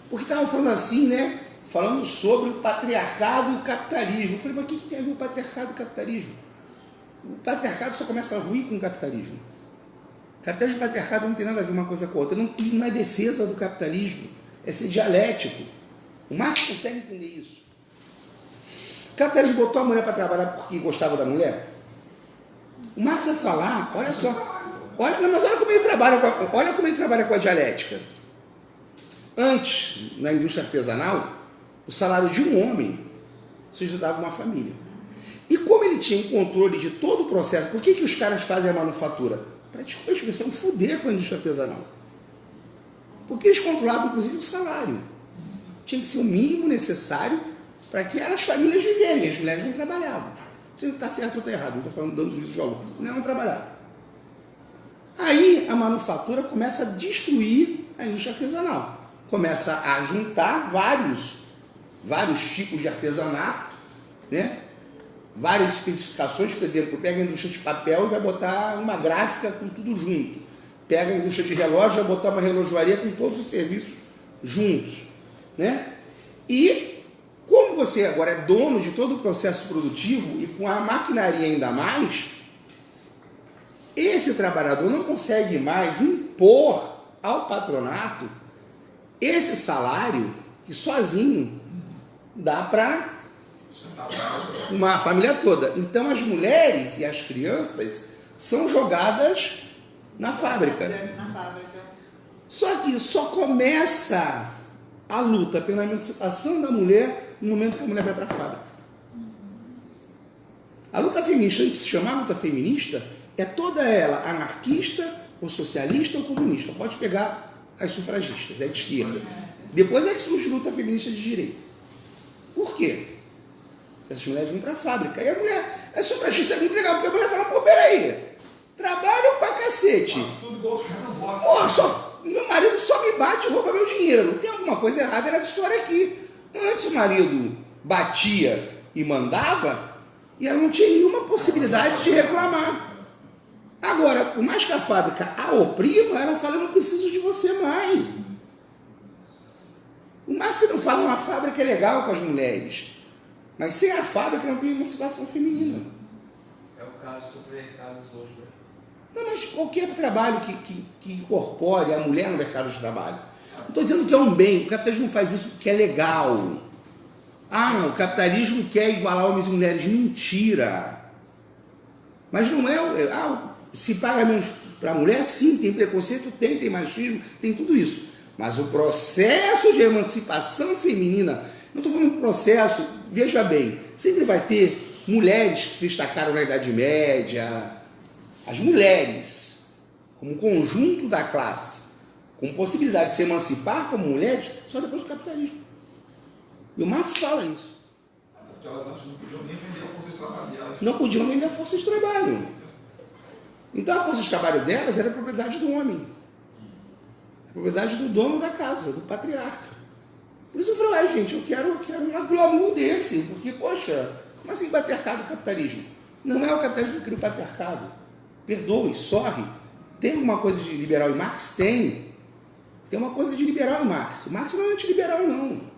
Porque estavam falando assim, né? Falando sobre o patriarcado e o capitalismo. Eu falei, mas o que tem a ver o patriarcado e o capitalismo? O patriarcado só começa a ruir com o capitalismo. O capitalismo e o patriarcado não tem nada a ver uma coisa com a outra. Não é defesa do capitalismo. É ser dialético. O Marx consegue entender isso. O capitalismo botou a mulher para trabalhar porque gostava da mulher? O Marx vai falar, olha só, mas olha como ele trabalha com a dialética. Antes, na indústria artesanal, o salário de um homem sustentava uma família. E como ele tinha um controle de todo o processo, por que os caras fazem a manufatura? Para, desculpa a expressão, foder com a indústria artesanal. Porque eles controlavam, inclusive, o salário. Tinha que ser o mínimo necessário para que as famílias vivessem. As mulheres não trabalhavam. Se está certo ou está errado, não estou falando dando juízo de valor. Não trabalhavam. Aí a manufatura começa a destruir a indústria artesanal. Começa a juntar vários tipos de artesanato, né? Várias especificações. Por exemplo, pega a indústria de papel e vai botar uma gráfica com tudo junto. Pega a indústria de relógio e vai botar uma relojoaria com todos os serviços juntos, né? E como você agora é dono de todo o processo produtivo e com a maquinaria ainda mais, esse trabalhador não consegue mais impor ao patronato esse salário que sozinho dá para uma família toda. Então as mulheres e as crianças são jogadas na fábrica. Só que só começa a luta pela emancipação da mulher no momento que a mulher vai para a fábrica. A luta feminista, antes de se chamar luta feminista, é toda ela anarquista, ou socialista, ou comunista. Pode pegar as sufragistas, é de esquerda. Depois é que surge luta feminista de direita. Por quê? Essas mulheres vão para a fábrica. E a mulher, a sufragista é muito legal, porque a mulher fala, pô, peraí, trabalho pra cacete. Pô, meu marido só me bate e rouba meu dinheiro. Tem alguma coisa errada nessa história aqui. Antes o marido batia e mandava, e ela não tinha nenhuma possibilidade de reclamar. Agora, por mais que a fábrica a oprima, ela fala, eu não preciso de você mais. O Marx não fala, uma fábrica é legal com as mulheres, mas sem a fábrica não tem emancipação feminina. É o caso dos supermercados hoje, né? Não, mas qualquer trabalho que incorpore a mulher no mercado de trabalho. Não estou dizendo que é um bem, o capitalismo faz isso porque é legal. Não, o capitalismo quer igualar homens e mulheres. Mentira! Mas não é... se paga menos Para a mulher, sim, tem preconceito, tem machismo, tem tudo isso. Mas o processo de emancipação feminina, não estou falando de processo, veja bem, sempre vai ter mulheres que se destacaram na Idade Média, as mulheres, como conjunto da classe, com possibilidade de se emancipar como mulheres, só depois do capitalismo. E o Marx fala isso. Porque elas antes não podiam nem vender a força de trabalho delas. Não podiam vender a força de trabalho. Então a força de trabalho delas era propriedade do homem. A propriedade do dono da casa, do patriarca. Por isso eu falei, gente, eu quero um glamour desse, porque, poxa, como assim patriarcado e capitalismo? Não é o capitalismo que cria o patriarcado. Perdoe, sorry. Tem alguma coisa de liberal em Marx? Tem. Tem uma coisa de liberal em Marx. Marx não é antiliberal, não.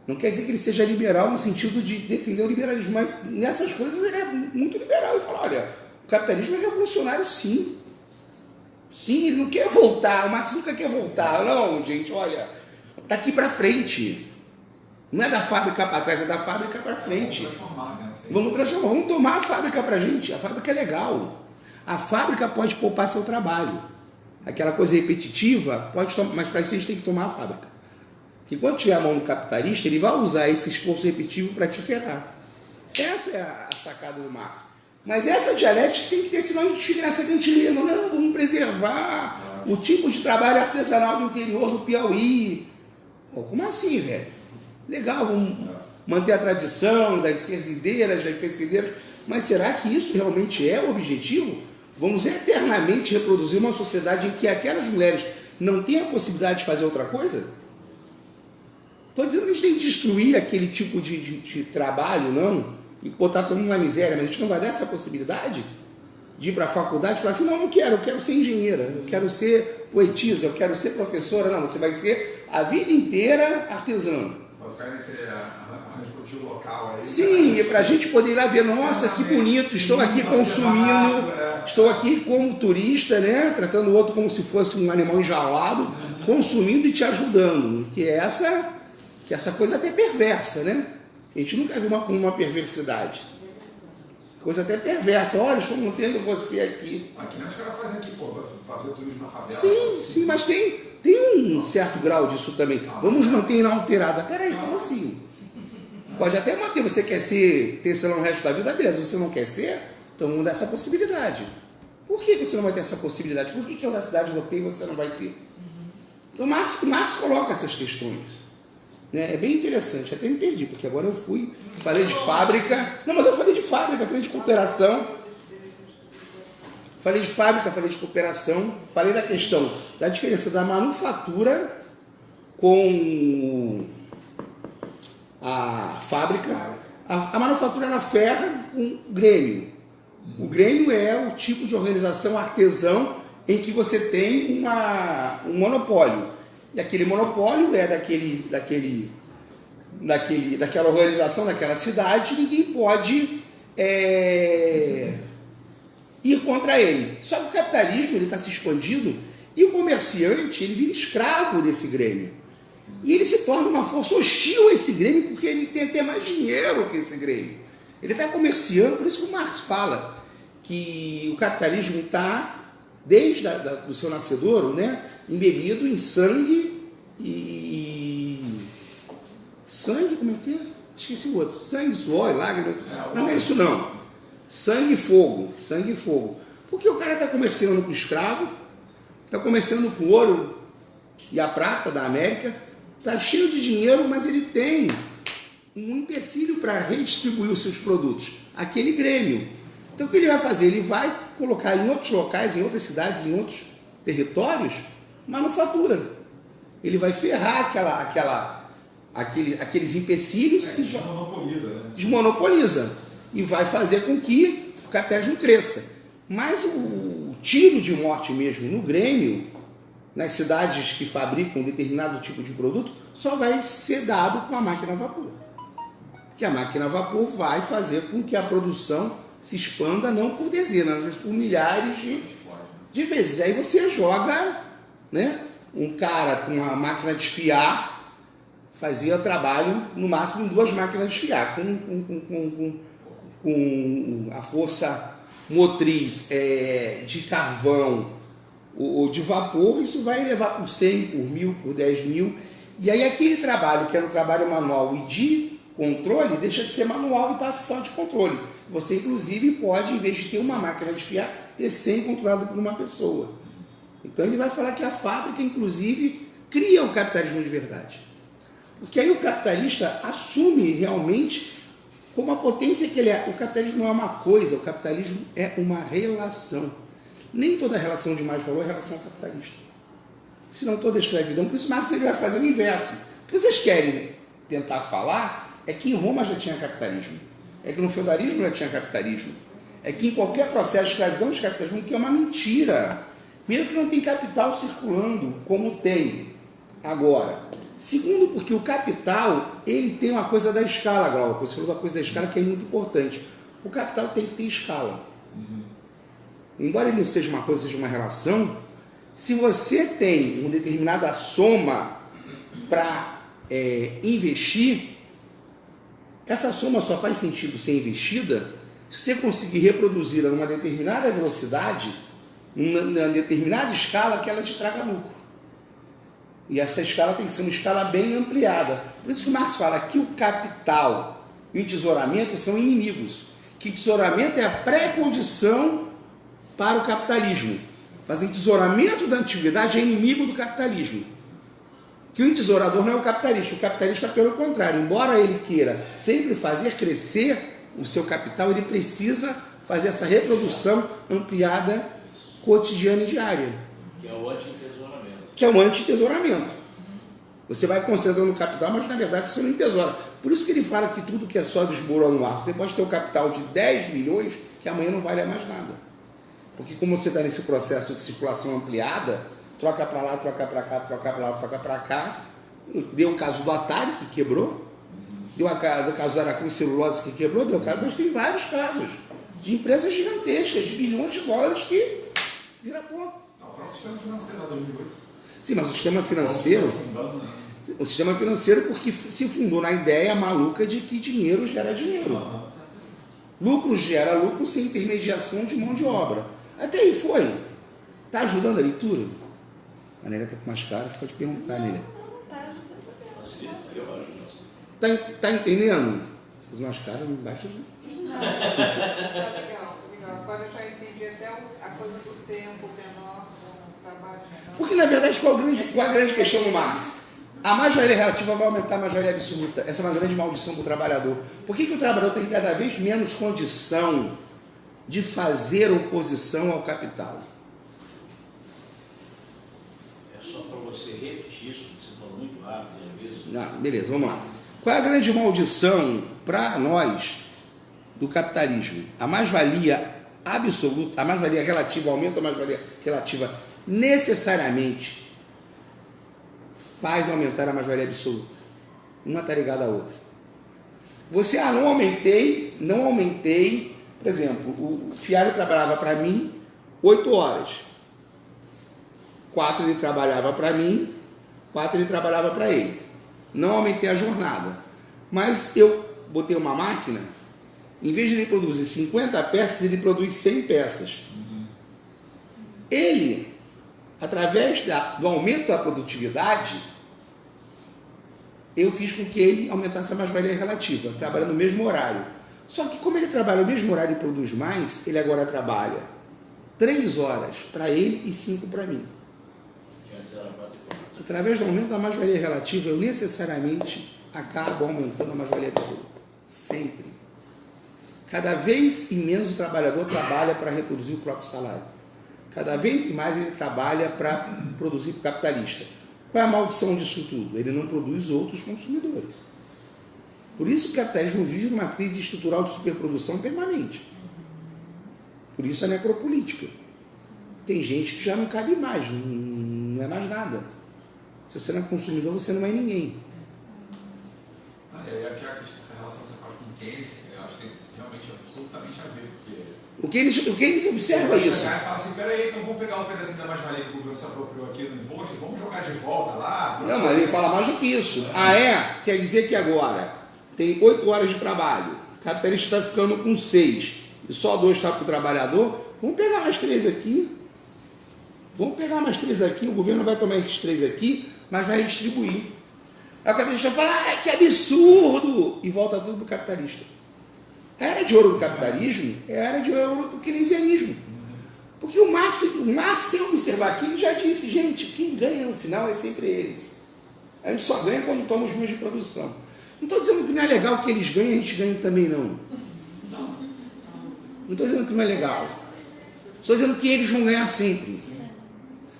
Não quer dizer que ele seja liberal no sentido de defender o liberalismo, mas nessas coisas ele é muito liberal. Ele fala, olha, o capitalismo é revolucionário, sim. Sim, ele não quer voltar, o Marx nunca quer voltar. Não, gente, olha, daqui para frente. Não é da fábrica para trás, é da fábrica para frente. Vamos transformar, né? Vamos transformar, vamos tomar a fábrica para a gente. A fábrica é legal. A fábrica pode poupar seu trabalho. Aquela coisa repetitiva, pode tomar, mas para isso a gente tem que tomar a fábrica. Porque quando tiver a mão do capitalista, ele vai usar esse esforço repetitivo para te ferrar. Essa é a sacada do Marx. Mas essa dialética tem que ter, senão a gente fica nessa cantilena. Não, vamos preservar o tipo de trabalho artesanal do interior do Piauí. Pô, como assim, velho? Legal, vamos manter a tradição das serzideiras, das tecideiras, mas será que isso realmente é o objetivo? Vamos eternamente reproduzir uma sociedade em que aquelas mulheres não têm a possibilidade de fazer outra coisa? Estou dizendo que a gente tem que destruir aquele tipo de trabalho, não, e botar todo mundo na miséria, mas a gente não vai dar essa possibilidade de ir para a faculdade e falar assim, não, eu quero ser engenheira, eu quero ser poetisa, eu quero ser professora. Não, você vai ser a vida inteira artesã. Vai ficar nesse arranjo produtivo local aí. Sim, e para a gente poder ir lá ver, nossa, que bonito, estou aqui consumindo, estou aqui como turista, né, tratando o outro como se fosse um animal enjaulado, consumindo e te ajudando, que é essa coisa até perversa, né? A gente nunca viu uma perversidade. Coisa até perversa. Olha, estou mantendo você aqui. Aqui nem os caras fazem aqui, pô, fazer turismo na favela. Sim, mas tem um certo grau disso também. Vamos manter inalterada. Peraí, como assim? Pode até manter, você quer ter salão o resto da vida, beleza. Você não quer ser? Então vamos dar essa possibilidade. Por que você não vai ter essa possibilidade? Por que eu da cidade vou ter e você não vai ter? Então Marx coloca essas questões. É bem interessante, até me perdi, porque agora eu falei de fábrica. Não, mas eu falei de fábrica, falei de cooperação. Falei de fábrica, falei de cooperação. Falei da questão da diferença da manufatura com a fábrica. A manufatura ela ferra com o Grêmio. O Grêmio é o tipo de organização artesão em que você tem um monopólio. E aquele monopólio é daquela organização, daquela cidade, ninguém pode ir contra ele. Só que o capitalismo está se expandindo e o comerciante ele vira escravo desse Grêmio. E ele se torna uma força hostil a esse Grêmio porque ele tem até mais dinheiro que esse Grêmio. Ele está comerciando, por isso que o Marx fala que o capitalismo está, desde o seu nascedouro, né, embebido em sangue sangue, como é que é? Esqueci o outro. Sangue, suor e lágrimas. Não é isso não. Sangue e fogo. Sangue e fogo. Porque o cara está comerciando com escravo, está comerciando com ouro e a prata da América, está cheio de dinheiro, mas ele tem um empecilho para redistribuir os seus produtos. Aquele Grêmio. Então o que ele vai fazer? Ele vai colocar em outros locais, em outras cidades, em outros territórios, manufatura. Ele vai ferrar aqueles empecilhos e desmonopoliza, né? Desmonopoliza. E vai fazer com que o capitalismo cresça. Mas o tiro de morte mesmo no Grêmio, nas cidades que fabricam determinado tipo de produto, só vai ser dado com a máquina a vapor. Porque a máquina a vapor vai fazer com que a produção se expanda não por dezenas, mas por milhares de vezes. Aí você joga, né, um cara com uma máquina de esfiar, fazia trabalho no máximo em 2 máquinas de esfiar, com a força motriz de carvão ou de vapor, isso vai elevar por 100, por 1.000, por 10.000. E aí aquele trabalho, que era um trabalho manual e de controle, deixa de ser manual e passa só de controle. Você, inclusive, pode, em vez de ter uma máquina de fiar, ter 100 controlado por uma pessoa. Então ele vai falar que a fábrica, inclusive, cria o capitalismo de verdade. Porque aí o capitalista assume realmente como a potência que ele é. O capitalismo não é uma coisa, o capitalismo é uma relação. Nem toda relação de mais valor é relação capitalista. Senão toda escravidão. Por isso Marx ele vai fazer o inverso. O que vocês querem tentar falar é que em Roma já tinha capitalismo. É que no feudalismo já tinha capitalismo. É que em qualquer processo de escravidão, de capitalismo, que é uma mentira. Primeiro que não tem capital circulando, como tem agora. Segundo, porque o capital, ele tem uma coisa da escala, Glauco. Você falou uma coisa da escala que é muito importante. O capital tem que ter escala. Embora ele não seja uma coisa, seja uma relação, se você tem uma determinada soma para investir, essa soma só faz sentido ser investida se você conseguir reproduzi-la numa determinada velocidade, numa determinada escala que ela te traga lucro. E essa escala tem que ser uma escala bem ampliada. Por isso que o Marx fala que o capital e o tesouramento são inimigos. Que o tesouramento é a pré-condição para o capitalismo. Mas o tesouramento da antiguidade é inimigo do capitalismo. Que o tesourador não é o capitalista, pelo contrário, embora ele queira sempre fazer crescer o seu capital, ele precisa fazer essa reprodução ampliada, cotidiana e diária. Que é o antitesouramento. Que é o antitesouramento. Você vai concentrando o capital, mas na verdade você não entesoura. Por isso que ele fala que tudo que é só do esboro anual, você pode ter um capital de 10 milhões que amanhã não vale mais nada. Porque como você está nesse processo de circulação ampliada, troca para lá, troca para cá, troca para lá, troca para cá. Deu o caso do Atari, que quebrou. Deu o caso da Aracruz Celulose, que quebrou. Deu o caso, mas tem vários casos de empresas gigantescas, de bilhões de dólares, que vira pó. O próprio sistema financeiro lá 2008. Sim, mas o sistema financeiro... O sistema financeiro porque se fundou na ideia maluca de que dinheiro gera dinheiro. Lucro gera lucro sem intermediação de mão de obra. Até aí foi. Está ajudando a leitura? A Nélia está com mais caras, pode perguntar, Nélia. Está entendendo? As mais caras não baixam. Tá legal, tá legal. Agora eu já entendi até a coisa do tempo menor, do trabalho menor. Porque, na verdade, qual a grande questão do Marx? A mais-valia relativa vai aumentar a mais-valia absoluta. Essa é uma grande maldição para o trabalhador. Por que o trabalhador tem cada vez menos condição de fazer oposição ao capital? É só para você repetir isso, que você falou muito rápido, às vezes. Não, beleza, vamos lá. Qual é a grande maldição para nós do capitalismo? A mais-valia absoluta, a mais-valia relativa, o aumento da mais-valia relativa necessariamente faz aumentar a mais-valia absoluta. Uma está ligada à outra. Você, não aumentei, por exemplo, o Fialho trabalhava para mim 8 horas. 4 ele trabalhava para mim, 4 ele trabalhava para ele. Não aumentei a jornada. Mas eu botei uma máquina, em vez de ele produzir 50 peças, ele produz 100 peças. Ele, através do aumento da produtividade, eu fiz com que ele aumentasse a mais-valia relativa, trabalhando no mesmo horário. Só que como ele trabalha no mesmo horário e produz mais, ele agora trabalha 3 horas para ele e 5 para mim. Que antes era 4 e 4. Através do aumento da mais-valia relativa, eu necessariamente acabo aumentando a mais-valia absoluta. Sempre. Cada vez e menos o trabalhador trabalha para reproduzir o próprio salário. Cada vez mais ele trabalha para produzir para o capitalista. Qual é a maldição disso tudo? Ele não produz outros consumidores. Por isso o capitalismo vive numa crise estrutural de superprodução permanente. Por isso a necropolítica. Tem gente que já não cabe mais, não é mais nada. Se você não é consumidor, você não é ninguém. E aí essa relação que você faz com o Keynes, eu acho que tem realmente absolutamente a ver, porque... O Keynes observa isso. O cara fala assim, peraí, então vamos pegar um pedacinho da mais-valia que o governo se apropriou aqui no imposto, vamos jogar de volta lá. Não, mas ele fala mais do que isso. Quer dizer que agora tem 8 horas de trabalho, o capitalista está ficando com 6, e só 2 está para o trabalhar. Vamos pegar mais 3 aqui. Vamos pegar mais 3 aqui, o governo vai tomar esses 3 aqui, mas vai distribuir. Aí o capitalista fala, ah, que absurdo! E volta tudo para o capitalista. A era de ouro do capitalismo é a era de ouro do keynesianismo. Porque o Marx, sem observar aqui, ele já disse, gente, quem ganha no final é sempre eles. A gente só ganha quando toma os meios de produção. Não estou dizendo que não é legal que eles ganhem, a gente ganha também, não. Não estou dizendo que não é legal. Estou dizendo que eles vão ganhar sempre.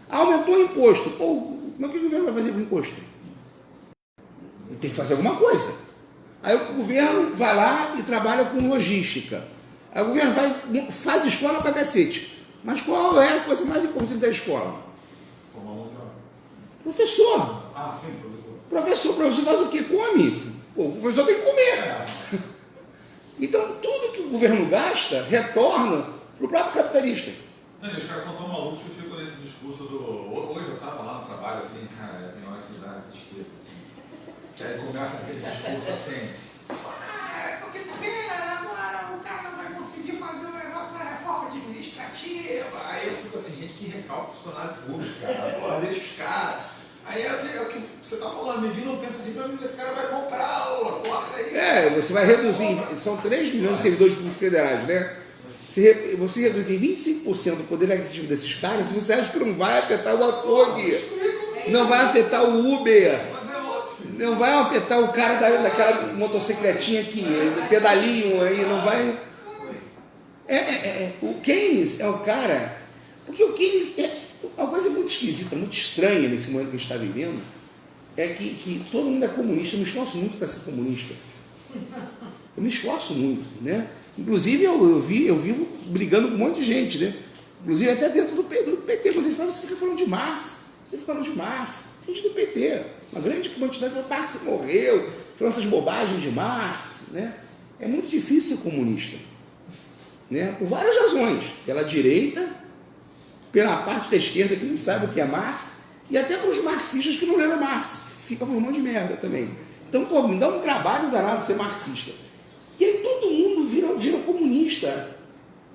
Aumentou o imposto. Pô, mas o que o governo vai fazer com o imposto? Ele tem que fazer alguma coisa. Aí o governo vai lá e trabalha com logística. Aí o governo faz escola para cacete. Mas qual é a coisa mais importante da escola? Formar mão de obra. Professor. Ah, sim, professor. Professor faz o quê? Come. Pô, o professor tem que comer. Então, tudo que o governo gasta retorna para o próprio capitalista. Não, e os caras são tão malucos que ficam nesse discurso do... Hoje eu estava lá no trabalho, assim, cara, tem hora que dá tristeza, assim. Que aí começa aquele discurso assim... porque tá vendo, agora o cara não vai conseguir fazer o negócio da reforma administrativa. Aí eu fico assim, gente, que recalque funcionário público, cara. Porra, deixa os caras. Aí é o que você tá falando, ninguém não pensa assim, pra mim, esse cara vai comprar, porra, daí... você vai reduzir, são 3 milhões de servidores públicos federais, né? Você reduz em 25% o poder aquisitivo desses caras e você acha que não vai afetar o açougue, não vai afetar o Uber, não vai afetar o cara daquela motocicletinha que pedalinho aí, não vai... O Keynes é o cara... Porque o Keynes é uma coisa muito esquisita, muito estranha nesse momento que a gente está vivendo, é que todo mundo é comunista. Eu me esforço muito para ser comunista. Eu me esforço muito, né? Inclusive, eu vivo brigando com um monte de gente, né? Inclusive, até dentro do PT, quando eles falam, você fica falando de Marx, gente do PT, uma grande quantidade falou, Marx morreu, falando essas bobagens de Marx, né? É muito difícil ser comunista, né? Por várias razões, pela direita, pela parte da esquerda que nem sabe o que é Marx, e até para os marxistas que não leram Marx, fica falando um monte de merda também. Então, pô, me dá um trabalho danado ser marxista. E aí todo mundo vira comunista.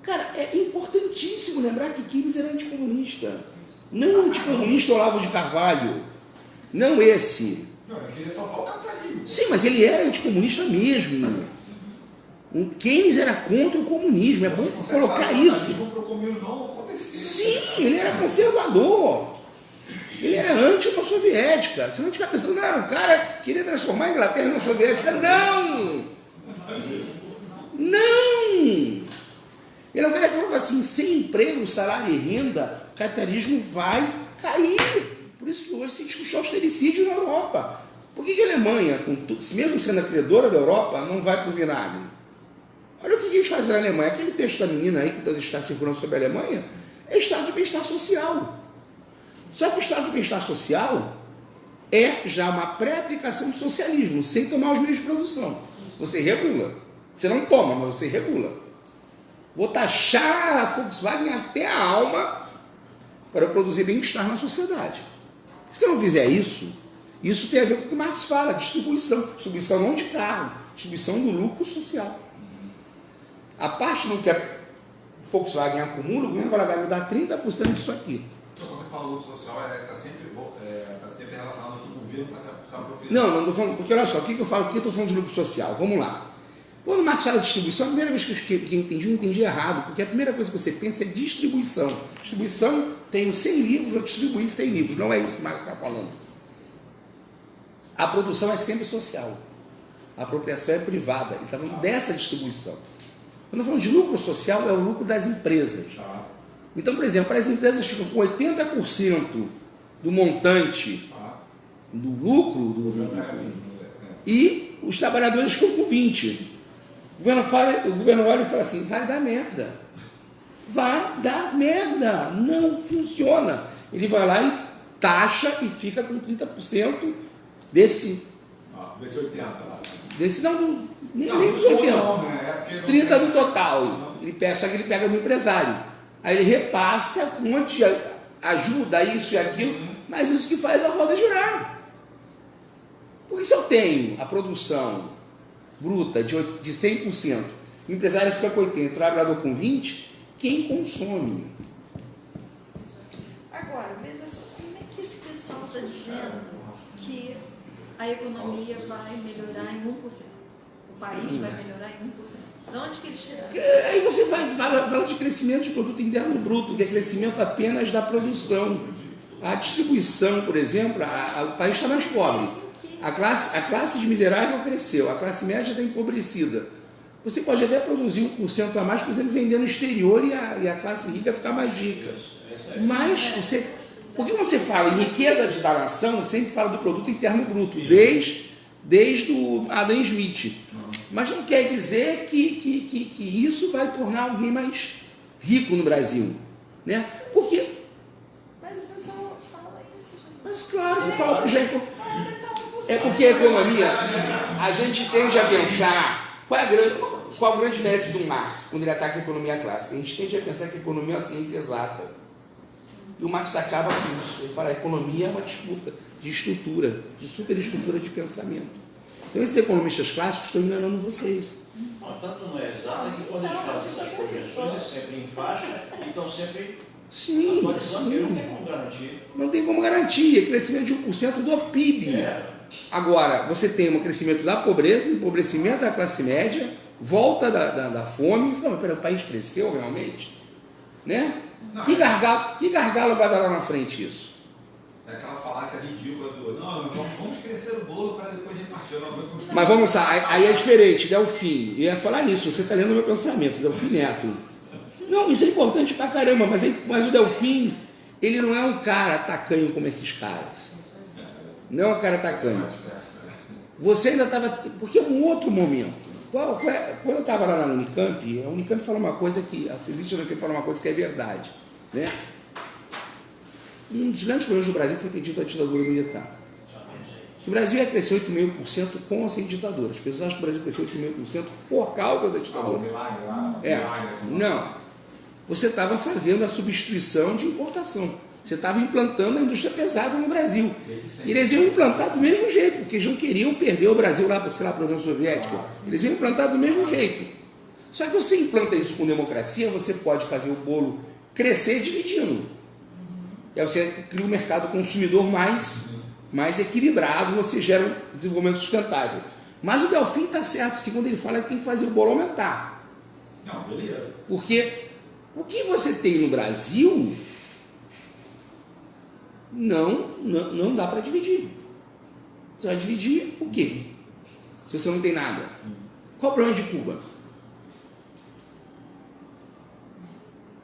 Cara, é importantíssimo lembrar que Keynes era anticomunista. Não anticomunista Olavo de Carvalho. Não esse. Não, ele queria salvar o capitalismo. Sim, mas ele era anticomunista mesmo. O Keynes era contra o comunismo. É bom colocar isso. Sim, ele era conservador. Ele era anti-União Soviética. Você não tinha pensado, não, o cara queria transformar a Inglaterra em União Soviética. Não! Não! Ele é um cara que falava assim, sem emprego, salário e renda, o capitalismo vai cair. Por isso que hoje se discute austericídio na Europa. Por que a Alemanha, mesmo sendo a credora da Europa, não vai para o vinagre? Olha o que eles fazem na Alemanha. Aquele texto da menina aí que está circulando sobre a Alemanha é estado de bem-estar social. Só que o estado de bem-estar social é já uma pré-aplicação do socialismo, sem tomar os meios de produção. Você regula. Você não toma, mas você regula. Vou taxar a Volkswagen até a alma para eu produzir bem-estar na sociedade. Se você não fizer isso, isso tem a ver com o que o Marx fala, distribuição. Distribuição não de carro, distribuição do lucro social. A parte no que a Volkswagen acumula, o governo vai me dar 30% disso aqui. Então, quando você fala lucro social, está sempre relacionado com o governo está se apropriando. Não estou falando, porque olha só, o que eu falo aqui? Eu estou falando de lucro social. Vamos lá. Quando o Marx fala de distribuição, a primeira vez que eu entendi errado, porque a primeira coisa que você pensa é distribuição. Distribuição, tenho 100 livros, eu distribuí 100 livros. Não é isso que o Marx está falando. A produção é sempre social. A apropriação é privada. Ele está falando dessa distribuição. Quando eu falo de lucro social, é o lucro das empresas. Então, por exemplo, as empresas ficam com 80% do montante do lucro e os trabalhadores ficam com 20%. O governo olha e fala assim, vai dar merda. Vai dar merda. Não funciona. Ele vai lá e taxa e fica com 30% desse 80 lá. Nem dos 80. 30 do total. Só que ele pega do empresário. Aí ele repassa um monte de ajuda, isso e aquilo, mas isso que faz a roda girar. Porque se eu tenho a produção bruta de 100%, o empresário fica com 80%, o trabalhador com 20%, quem consome? Agora, está dizendo que a economia vai melhorar em 1%. O país vai melhorar em 1%. De onde que ele tiraram? Aí você fala de crescimento de produto interno bruto, que é crescimento apenas da produção. A distribuição, por exemplo, o país está mais pobre. A classe de miserável cresceu, a classe média está empobrecida. Você pode até produzir 1% a mais, por exemplo, vender no exterior e a classe rica ficar mais rica. Mas porque quando você fala em riqueza da nação, sempre fala do produto interno bruto, desde o Adam Smith. Mas não quer dizer que isso vai tornar alguém mais rico no Brasil. Né? Porque... Mas o pessoal fala isso, gente. Mas claro, eu falo para o Jair. É porque a economia, a gente tende a pensar... Qual o grande mérito do Marx, quando ele ataca a economia clássica? A gente tende a pensar que a economia é uma ciência exata. E o Marx acaba com isso. Ele fala que a economia é uma disputa de estrutura, de superestrutura de pensamento. Então esses economistas clássicos estão enganando vocês. Não, tanto não é exato que quando eles fazem essas projeções é sempre em faixa e estão sempre atualizando, porque não tem como garantir. Não tem como garantir, é crescimento de 1% do PIB. Agora, você tem um crescimento da pobreza, empobrecimento da classe média, volta da fome, e fala, mas peraí, o país cresceu realmente? Né? Que gargalo vai dar lá na frente isso? É aquela falácia ridícula do vamos crescer o bolo para depois repartir. Mas vamos lá, aí é diferente, Delfim. Eu ia falar nisso, você está lendo o meu pensamento, Delfim Neto. Não, isso é importante pra caramba, mas o Delfim, ele não é um cara tacanho como esses caras. Não é um cara tacanho. Você ainda estava... Porque é um outro momento. Quando eu estava lá na Unicamp, a Unicamp fala uma coisa que... A Existe a Unicamp fala uma coisa que é verdade. Né? Um dos grandes problemas do Brasil foi ter dito a ditadura militar. O Brasil ia crescer 8,5% com ou sem ditadura. As pessoas acham que o Brasil cresceu 8,5% por causa da ditadura. Não. Você estava fazendo a substituição de importação. Você estava implantando a indústria pesada no Brasil. E eles iam implantar do mesmo jeito, porque eles não queriam perder o Brasil lá para a União Soviética. Eles iam implantar do mesmo jeito. Só que você implanta isso com democracia, você pode fazer o bolo crescer dividindo. E aí você cria um mercado consumidor mais equilibrado, você gera um desenvolvimento sustentável. Mas o Delfim está certo, segundo ele fala, que tem que fazer o bolo aumentar. Não, beleza. Porque o que você tem no Brasil... Não dá para dividir. Você vai dividir o quê? Se você não tem nada. Qual o problema de Cuba?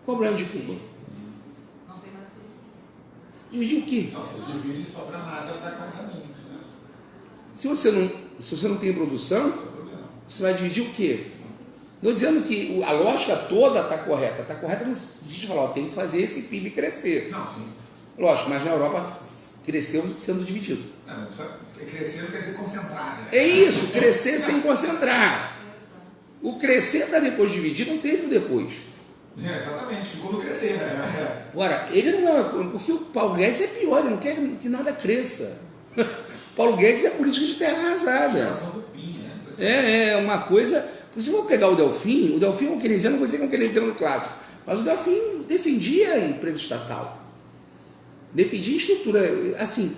Qual o problema de Cuba? Não tem mais tudo. Dividir o quê? Não, você divide e sobra nada para cada um. Né? Se você não tem produção, você vai dividir o quê? Estou dizendo que a lógica toda está correta. Está correta no sentido de falar, tem que fazer esse PIB crescer. Não, sim. Lógico, mas na Europa cresceu sendo dividido. Não, crescer não quer dizer concentrar, né? É isso, crescer sem concentrar. O crescer para depois dividir não teve o depois. Exatamente, ficou no crescer, né? Agora, ele não é. Porque o Paulo Guedes é pior, ele não quer que nada cresça. Paulo Guedes é política de terra arrasada. É uma coisa. Se eu vou pegar o Delfim é um keynesiano, não vou dizer que é um keynesiano clássico, mas o Delfim defendia a empresa estatal. Defendia a estrutura, assim,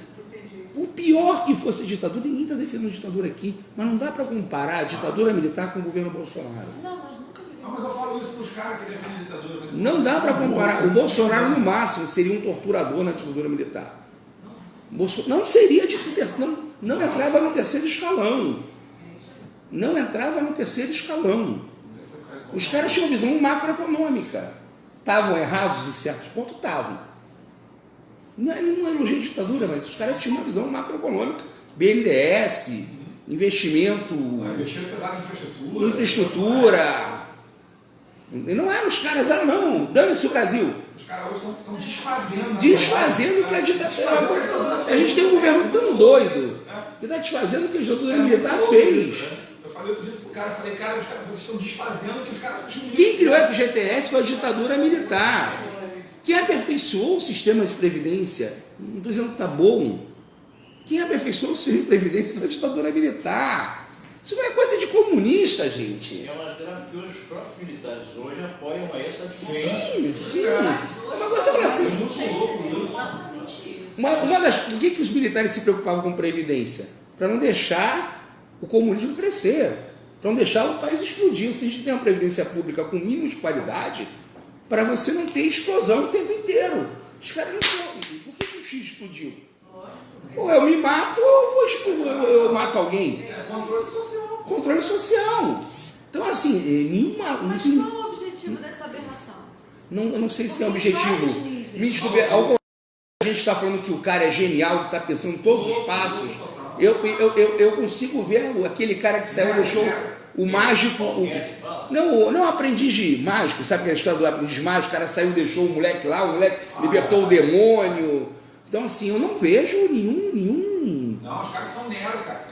o pior que fosse ditadura, ninguém está defendendo ditadura aqui, mas não dá para comparar a ditadura militar com o governo Bolsonaro. Não, mas nunca vi. Não, mas eu falo isso para os caras que defendem a ditadura. Não dá para comparar. O Bolsonaro, no máximo, seria um torturador na ditadura militar. Não seria não entrava no terceiro escalão. Não entrava no terceiro escalão. Os caras tinham visão macroeconômica. Estavam errados em certos pontos? Estavam. Não elogio a ditadura, mas os caras tinham uma visão macroeconômica, BNDES, investimento, infraestrutura. E não eram os caras, não, dane-se o Brasil. Os caras hoje estão desfazendo. Desfazendo que a ditadura. A gente tem um governo tão doido que está desfazendo o que a ditadura militar fez. Eu falei outro dia pro cara, os caras estão desfazendo o que os caras tinham. Quem criou o FGTS foi a ditadura militar. Quem aperfeiçoou o sistema de previdência, não estou dizendo que está bom, quem aperfeiçoou o sistema de previdência foi a ditadura militar. Isso não é coisa de comunista, gente. É mais grave que hoje os próprios militares hoje apoiam essa diferença. Sim. É uma coisa assim. É exatamente isso. Por que os militares se preocupavam com previdência? Para não deixar o comunismo crescer, para não deixar o país explodir. Você tem que ter uma previdência pública com mínimo de qualidade para você não ter explosão o tempo inteiro. Os caras não sabem. Por que o X explodiu? Ou eu me mato ou eu mato alguém. É controle social. Controle social. Então, assim, Mas qual é o objetivo dessa aberração? eu não sei se tem Porque objetivo. vários níveis. Me desculpe, a gente está falando que o cara é genial, que está pensando em todos os passos. Eu consigo ver aquele cara que saiu e deixou o mágico. Não, aprendiz de mágico, sabe aquela história do aprendiz mágico? O cara saiu e deixou o moleque lá, o moleque libertou o demônio. Então, assim, eu não vejo nenhum. Não, os caras são Nero, cara.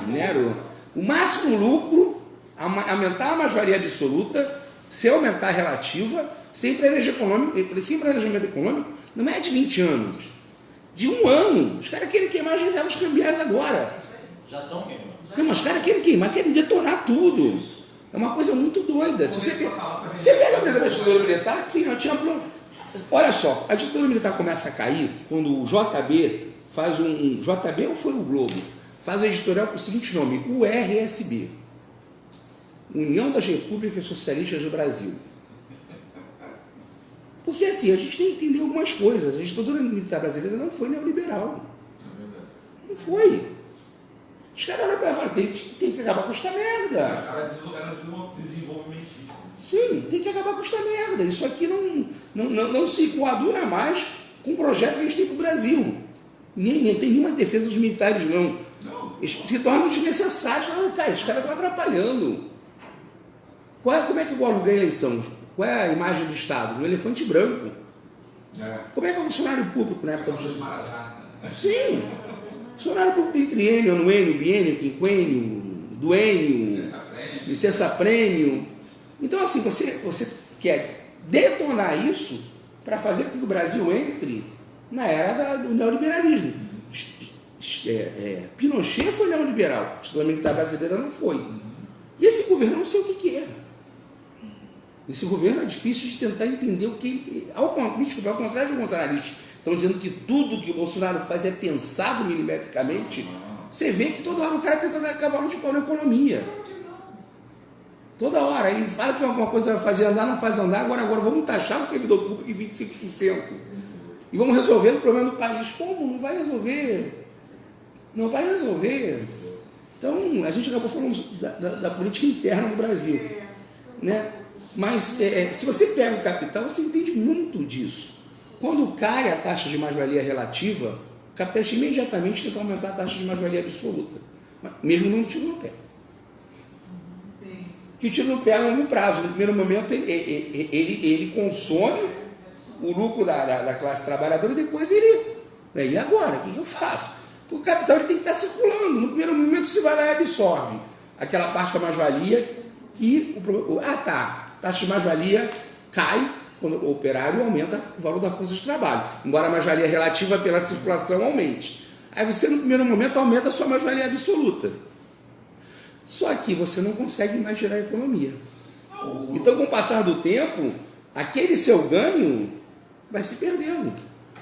Nero. O máximo lucro, aumentar a maioria absoluta, se aumentar a relativa, sem planejamento econômico, não é de 20 anos. De 1 ano. Os caras querem queimar as reservas cambiais agora. Já estão queimando. Não, mas os caras querem queimar, querem detonar tudo. É uma coisa muito doida. Se você pega, por exemplo, a ditadura militar, tinha plano. Olha só, a ditadura militar começa a cair quando o JB faz JB ou foi o Globo? Faz um editorial com o seguinte nome, URSB. União das Repúblicas Socialistas do Brasil. Porque assim, a gente tem que entender algumas coisas. A ditadura militar brasileira não foi neoliberal. Não foi. Os caras falaram, tem que acabar com esta merda. Os caras eram desenvolvimentistas. Sim, tem que acabar com esta merda. Isso aqui não se coaduna mais com o projeto que a gente tem para o Brasil. Nem tem nenhuma defesa dos militares, não. Eles se tornam desnecessários. Cara, esses caras estão atrapalhando. Como é que o Collor ganha a eleição? Qual é a imagem do Estado? Um elefante branco. Como é que é o funcionário público na época do Marajá. Sim. Funcionário público tem triênio, anuênio, biênio, quinquênio, duênio, licença-prêmio. Então, assim, você quer detonar isso para fazer com que o Brasil entre na era do neoliberalismo. Pinochet foi neoliberal, a ditadura militar brasileira não foi. E esse governo eu não sei o que é. Esse governo é difícil de tentar entender o que... Ao contrário de alguns analistas estão dizendo que tudo que o Bolsonaro faz é pensado milimetricamente, você vê que toda hora o cara tenta dar cavalo de pau na economia. Toda hora. Ele fala que alguma coisa vai fazer andar, não faz andar, agora vamos taxar o servidor público em 25%. E vamos resolver o problema do país. Como? Não vai resolver. Não vai resolver. Então, a gente acabou falando da política interna no Brasil. Né? Mas, se você pega o capital, você entende muito disso. Quando cai a taxa de mais-valia relativa, o capitalista imediatamente tenta aumentar a taxa de mais-valia absoluta. Mesmo não tiro no pé. Que o tiro no pé a longo prazo. No primeiro momento, ele consome o lucro da classe trabalhadora e depois ele... E agora? O que eu faço? Porque o capital ele tem que estar circulando. No primeiro momento, você vai lá e absorve aquela parte da mais-valia que... taxa de mais-valia cai quando o operário aumenta o valor da força de trabalho. Embora a mais-valia relativa pela circulação aumente. Aí você, no primeiro momento, aumenta a sua mais-valia absoluta. Só que você não consegue mais gerar economia. Então, com o passar do tempo, aquele seu ganho vai se perdendo.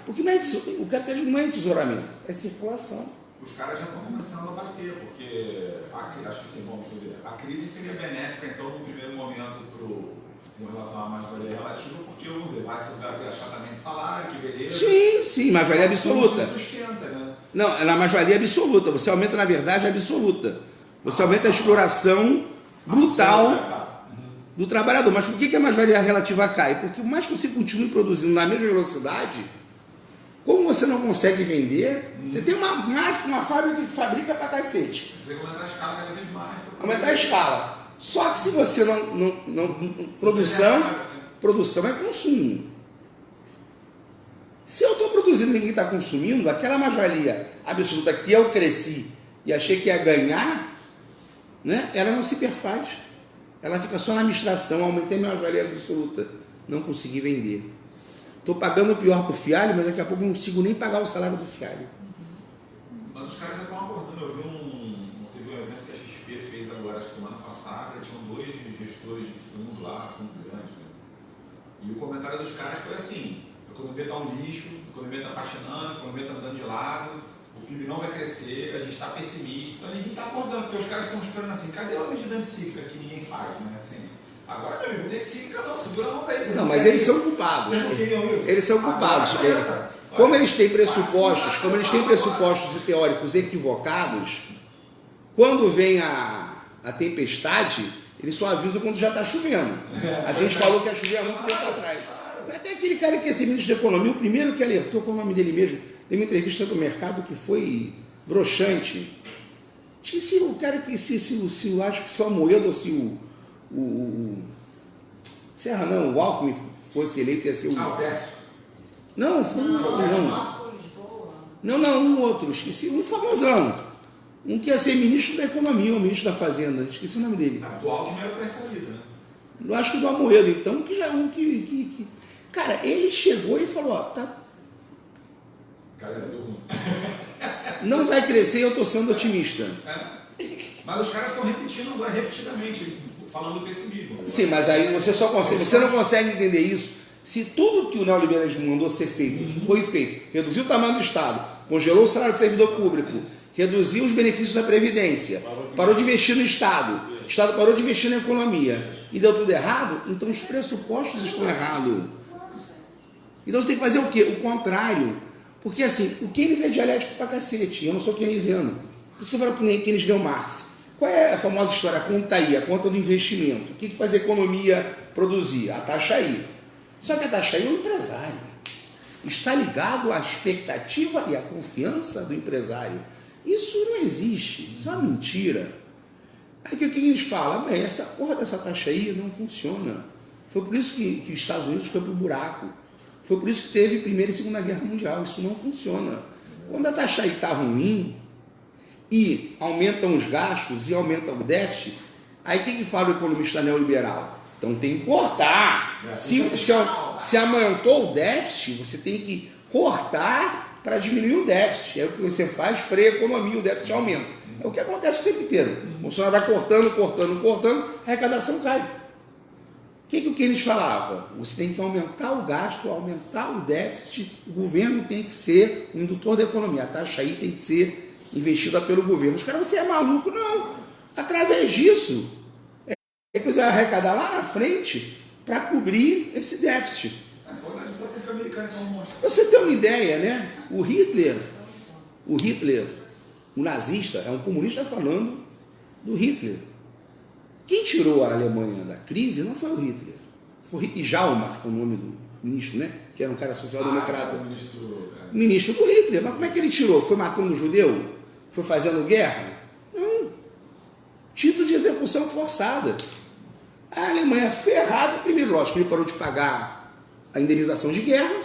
Porque o capitalismo não é entesouramento, é circulação. Os caras já estão começando a bater, porque acho que sim, vamos dizer, a crise seria benéfica, então, no primeiro momento, com relação à mais-valia relativa, porque, vamos dizer, vai ter achatamento de salário, que beleza. Sim, mais-valia absoluta. Não se sustenta, né? Não, é na mais-valia absoluta. Você aumenta, na verdade, a absoluta. Você aumenta a exploração brutal do trabalhador. Mas por que a mais-valia relativa cai? Porque por mais que você continue produzindo na mesma velocidade, como você não consegue vender, você tem uma fábrica que fabrica pra cacete. Você tem que aumentar a escala cada vez mais. Aumentar a escala. Só que se você não produção é consumo. Se eu estou produzindo e ninguém está consumindo, aquela mais-valia absoluta que eu cresci e achei que ia ganhar, né, ela não se perfaz. Ela fica só na administração, aumentei minha mais-valia absoluta, não consegui vender. Estou pagando pior para o fialho, mas daqui a pouco não consigo nem pagar o salário do fialho. Mas os caras já estão abordando. Eu vi teve um evento que a XP fez agora, acho que semana passada, tinham 2 gestores de fundo lá, fundo grande, né? E o comentário dos caras foi assim, A economia está um lixo, a economia está patinando, a economia está andando de lado, o PIB não vai crescer, a gente está pessimista, então ninguém está acordando, porque os caras estão esperando assim, cadê a medida anticíclica que ninguém faz, né? Assim, agora, meu amigo, não tem cíclica não, segura a mão daí. Não, mas eles são culpados. Vocês não queriam isso? Eles são culpados. Agora, Como eles têm pressupostos, e teóricos equivocados, quando vem a tempestade, eles só avisam quando já está chovendo. A gente falou que ia chover há muito tempo atrás. Foi até aquele cara que ia ser ministro da Economia, o primeiro que alertou, com o nome dele mesmo, tem uma entrevista do Mercado que foi broxante. Esqueci o cara que, acho que se o Amoedo ou se o Serra não, o Alckmin fosse eleito, ia ser o... o Pécio. Não, foi um outro, esqueci, um famosão. Um que ia ser ministro da Economia, ou ministro da Fazenda, esqueci o nome dele. Do Alckmin era o Pécio da vida, né? Eu acho que do Amoedo, então, que já é um que... Cara, ele chegou e falou, ó, tá... Galera do ruim. Não vai crescer, eu tô sendo otimista. Mas os caras estão repetindo agora, repetidamente, falando do pessimismo. Sim, mas aí você não consegue entender isso se tudo que o neoliberalismo mandou ser feito foi feito. Reduziu o tamanho do Estado, congelou o salário do servidor público, reduziu os benefícios da Previdência, parou de investir no Estado, o Estado parou de investir na economia e deu tudo errado, então os pressupostos estão errados. Então você tem que fazer o quê? O contrário. Porque assim, o Keynes é dialético pra cacete, eu não sou keynesiano. Por isso que eu falo que Keynes leu Marx. Qual é a famosa história? A conta aí, a conta do investimento. O que faz a economia produzir? A taxa aí. Só que a taxa aí é um empresário. Está ligado à expectativa e à confiança do empresário. Isso não existe, isso é uma mentira. Aí o que eles falam? Bem, essa porra dessa taxa aí não funciona. Foi por isso que os Estados Unidos foi pro buraco. Foi por isso que teve Primeira e Segunda Guerra Mundial. Isso não funciona. Quando a taxa aí está ruim e aumentam os gastos e aumenta o déficit, aí o que fala o economista neoliberal? Então tem que cortar. Se aumentou o déficit, você tem que cortar para diminuir o déficit. É o que você faz, freia a economia, o déficit aumenta. É o que acontece o tempo inteiro. O Bolsonaro vai cortando, a arrecadação cai. O que o Keynes falava? Você tem que aumentar o gasto, aumentar o déficit, o governo tem que ser o indutor da economia, a taxa aí tem que ser investida pelo governo. Os caras, você é maluco? Não. Através disso, que você vai arrecadar lá na frente para cobrir esse déficit. Você tem uma ideia, né? O Hitler, o nazista, é um comunista falando do Hitler. Quem tirou a Alemanha da crise não foi o Hitler. Foi Jalmar, que é o nome do ministro, né? Que era um cara social-democrata. Ministro do Hitler. Mas como é que ele tirou? Foi matando judeu? Foi fazendo guerra? Não. Título de execução forçada. A Alemanha ferrada, primeiro, lógico, ele parou de pagar a indenização de guerra,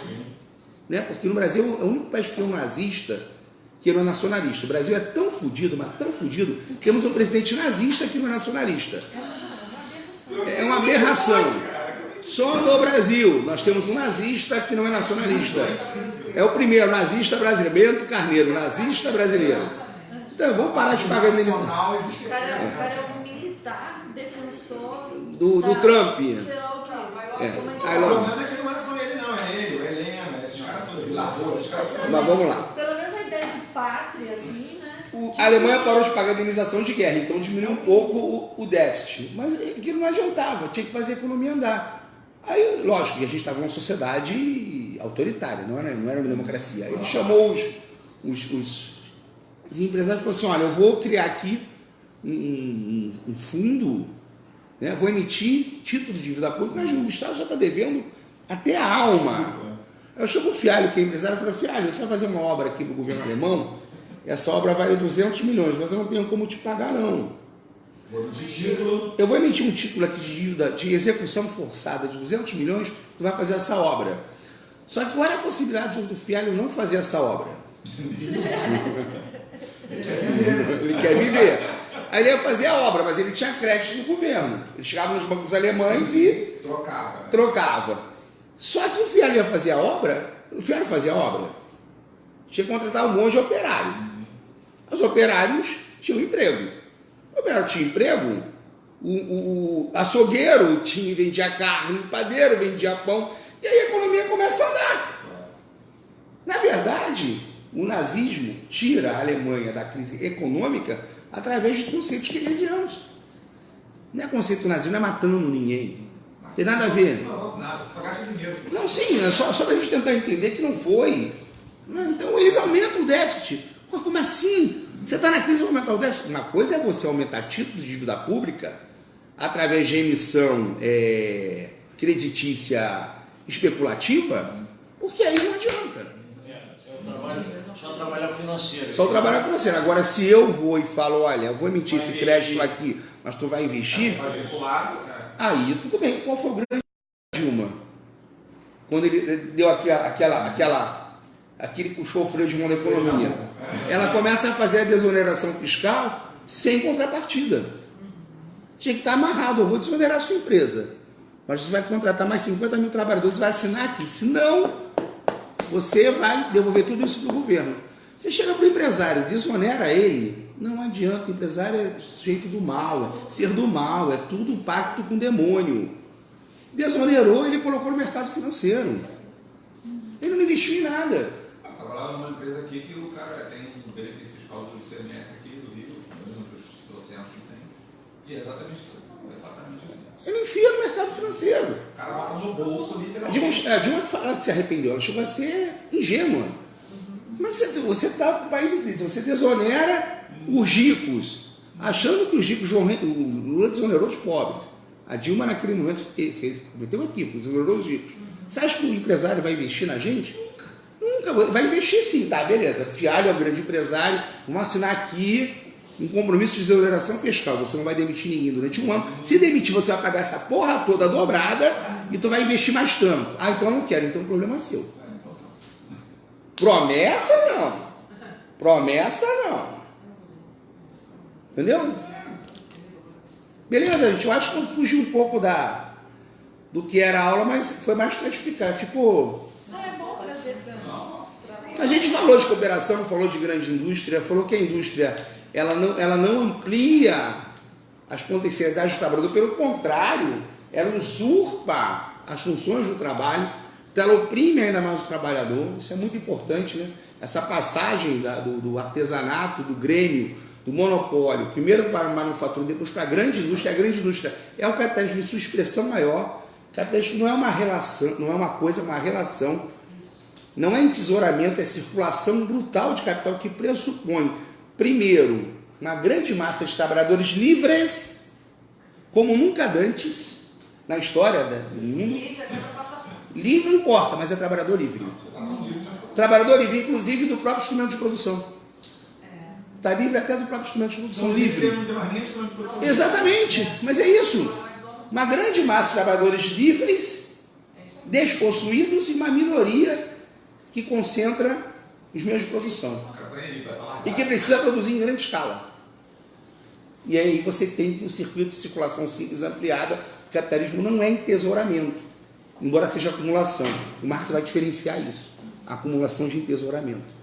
né? Porque no Brasil é o único país que tem um nazista que não é nacionalista. O Brasil é tão fodido, mas tão fodido, temos um presidente nazista que não é nacionalista. É uma aberração. Só no Brasil nós temos um nazista que não é nacionalista. É o primeiro nazista brasileiro, Bento Carneiro, nazista brasileiro. Então vamos parar de pagar indenização. O cara é um militar defensor do Trump. Sei lá o quê. O problema é que não é só ele, não. É ele, o Helena, esses caras todos, Vila Rose, esses caras todos. Mas vamos lá. Pelo menos a ideia de pátria, assim, né? A Alemanha parou de pagar a indenização de guerra, então diminuiu um pouco o déficit. Mas aquilo não adiantava, tinha que fazer a economia andar. Aí, lógico, que a gente estava numa sociedade autoritária, não era uma democracia. Ele chamou os empresários e falou assim, olha, eu vou criar aqui um fundo, né, vou emitir título de dívida pública, mas o Estado já está devendo até a alma. Eu chamo o Fialho, que é empresário, e falei, Fialho, você vai fazer uma obra aqui para o governo alemão, essa obra vale 200 milhões, mas eu não tenho como te pagar, não. Eu vou emitir um título aqui de dívida de execução forçada de 200 milhões, tu vai fazer essa obra. Só que qual era a possibilidade do Fialho não fazer essa obra? Ele quer viver. Aí ele ia fazer a obra, mas ele tinha crédito do governo. Ele chegava nos bancos alemães e trocava. Só que o Fialho ia fazer a obra, tinha que contratar um monte de operário. Os operários tinham emprego. O operário tinha emprego, o açougueiro vendia carne, o padeiro vendia pão, e aí a economia começa a andar. Na verdade, o nazismo tira a Alemanha da crise econômica através de conceitos keynesianos. Não é conceito nazismo, não é matando ninguém. Não tem nada a ver. Não, nada, só gasta dinheiro. Não, sim, é só para a gente tentar entender que não foi. Não, então eles aumentam o déficit. Mas como assim? Você está na crise e vai aumentar o déficit? Uma coisa é você aumentar títulos de dívida pública através de emissão creditícia especulativa, porque aí não adianta. Só trabalhar financeiro. Só trabalhar financeiro. Agora, se eu vou e falo, olha, eu vou emitir esse crédito aqui, mas tu vai investir, Vai vinculado, aí tudo bem. Qual foi o grande Dilma? Quando ele deu aquele puxou o freio de mão da economia. Ela começa a fazer a desoneração fiscal sem contrapartida. Tinha que estar amarrado, eu vou desonerar a sua empresa, mas você vai contratar mais 50 mil trabalhadores e vai assinar aqui. Senão, você vai devolver tudo isso do governo. Você chega para o empresário, desonera ele, não adianta, o empresário é sujeito do mal, é ser do mal, é tudo pacto com o demônio. Desonerou, ele colocou no mercado financeiro. Ele não investiu em nada. Eu trabalhava numa empresa aqui que o cara tem um benefício fiscal do CMS aqui do Rio, um dos trocentos que tem. E é exatamente isso que você falou, exatamente isso. Ele enfia no mercado financeiro. O cara bota no bolso, A literalmente. Dilma fala que se arrependeu, ela chegou a ser ingênua. Mas você está com o país em crise, você desonera os ricos, achando que os ricos vão. O Lula desonerou os pobres. A Dilma, naquele momento, cometeu um equívoco, desonerou os ricos. Você acha que o empresário vai investir na gente? Nunca. Vai investir sim, tá, beleza. Fialho é o grande empresário, vamos assinar aqui um compromisso de desoneração fiscal. Você não vai demitir ninguém durante um ano. Se demitir, você vai pagar essa porra toda dobrada e tu vai investir mais tanto. Ah, então eu não quero, então o problema é seu. Promessa não. Promessa não. Entendeu? Beleza, gente. Eu acho que eu fugi um pouco do que era a aula, mas foi mais para explicar. Ficou. Não, é bom trazer para A gente falou de cooperação, falou de grande indústria, falou que a indústria ela não amplia as potencialidades do trabalhador, pelo contrário, ela usurpa as funções do trabalho, então ela oprime ainda mais o trabalhador. Isso é muito importante, né? Essa passagem do artesanato, do grêmio, do monopólio, primeiro para a manufatura, depois para a grande indústria. A grande indústria é o capitalismo em sua expressão maior. O capitalismo não é uma relação, não é uma coisa, é uma relação. Não é entesouramento, é circulação brutal de capital que pressupõe, primeiro, uma grande massa de trabalhadores livres, como nunca antes na história do mundo. Livre não importa, mas é trabalhador livre. Trabalhador livre, inclusive, do próprio instrumento de produção. Está livre até do próprio instrumento de produção. Livre. Não tem mais nem instrumento de produção. Exatamente, mas é isso. Uma grande massa de trabalhadores livres, despossuídos, e uma minoria que concentra os meios de produção. E que precisa produzir em grande escala. E aí você tem um circuito de circulação simples ampliada. O capitalismo não é entesouramento, embora seja acumulação. O Marx vai diferenciar isso. A acumulação de entesouramento.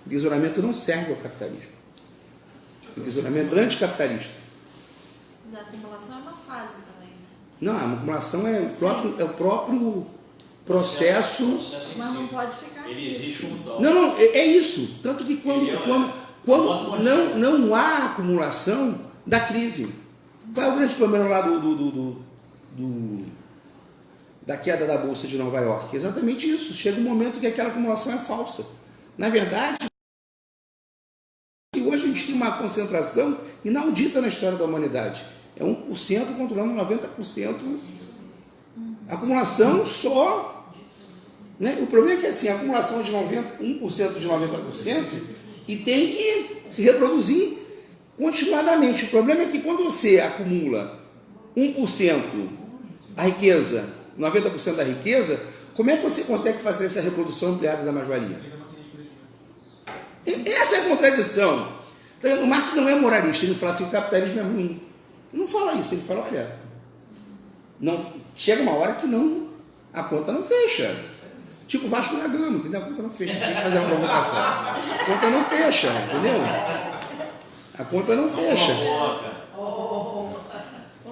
O entesouramento não serve ao capitalismo. O entesouramento é anticapitalista. Mas a acumulação é uma fase também. Não, a acumulação é o próprio processo. Mas não pode ficar Ele nisso. existe um tal. Não, é isso. Tanto que quando não há acumulação da crise. Qual é o grande problema lá da queda da Bolsa de Nova York? Exatamente isso. Chega um momento que aquela acumulação é falsa. Na verdade, hoje a gente tem uma concentração inaudita na história da humanidade. É 1% controlando 90%. Acumulação só. Né? O problema é que assim, a acumulação é de 1% de 90% e tem que se reproduzir continuadamente. O problema é que quando você acumula 1% a riqueza, 90% da riqueza, como é que você consegue fazer essa reprodução ampliada da mais-valia? Essa é a contradição. Então, o Marx não é moralista, ele não fala assim, o capitalismo é ruim. Ele não fala isso, ele fala, olha, chega uma hora que a conta não fecha. Tipo o Vasco da Gama, entendeu? A conta não fecha, tem que fazer uma provocação. A conta não fecha, entendeu? A conta não fecha.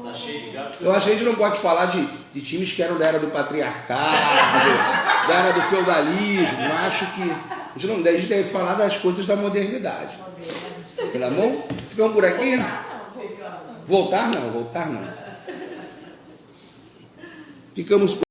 Tá cheio de gato. Eu acho que a gente não pode falar de times que eram da era do patriarcado, da era do feudalismo. Eu acho que a gente deve falar das coisas da modernidade. Pelo amor? Ficamos por aqui? Voltar não. Ficamos por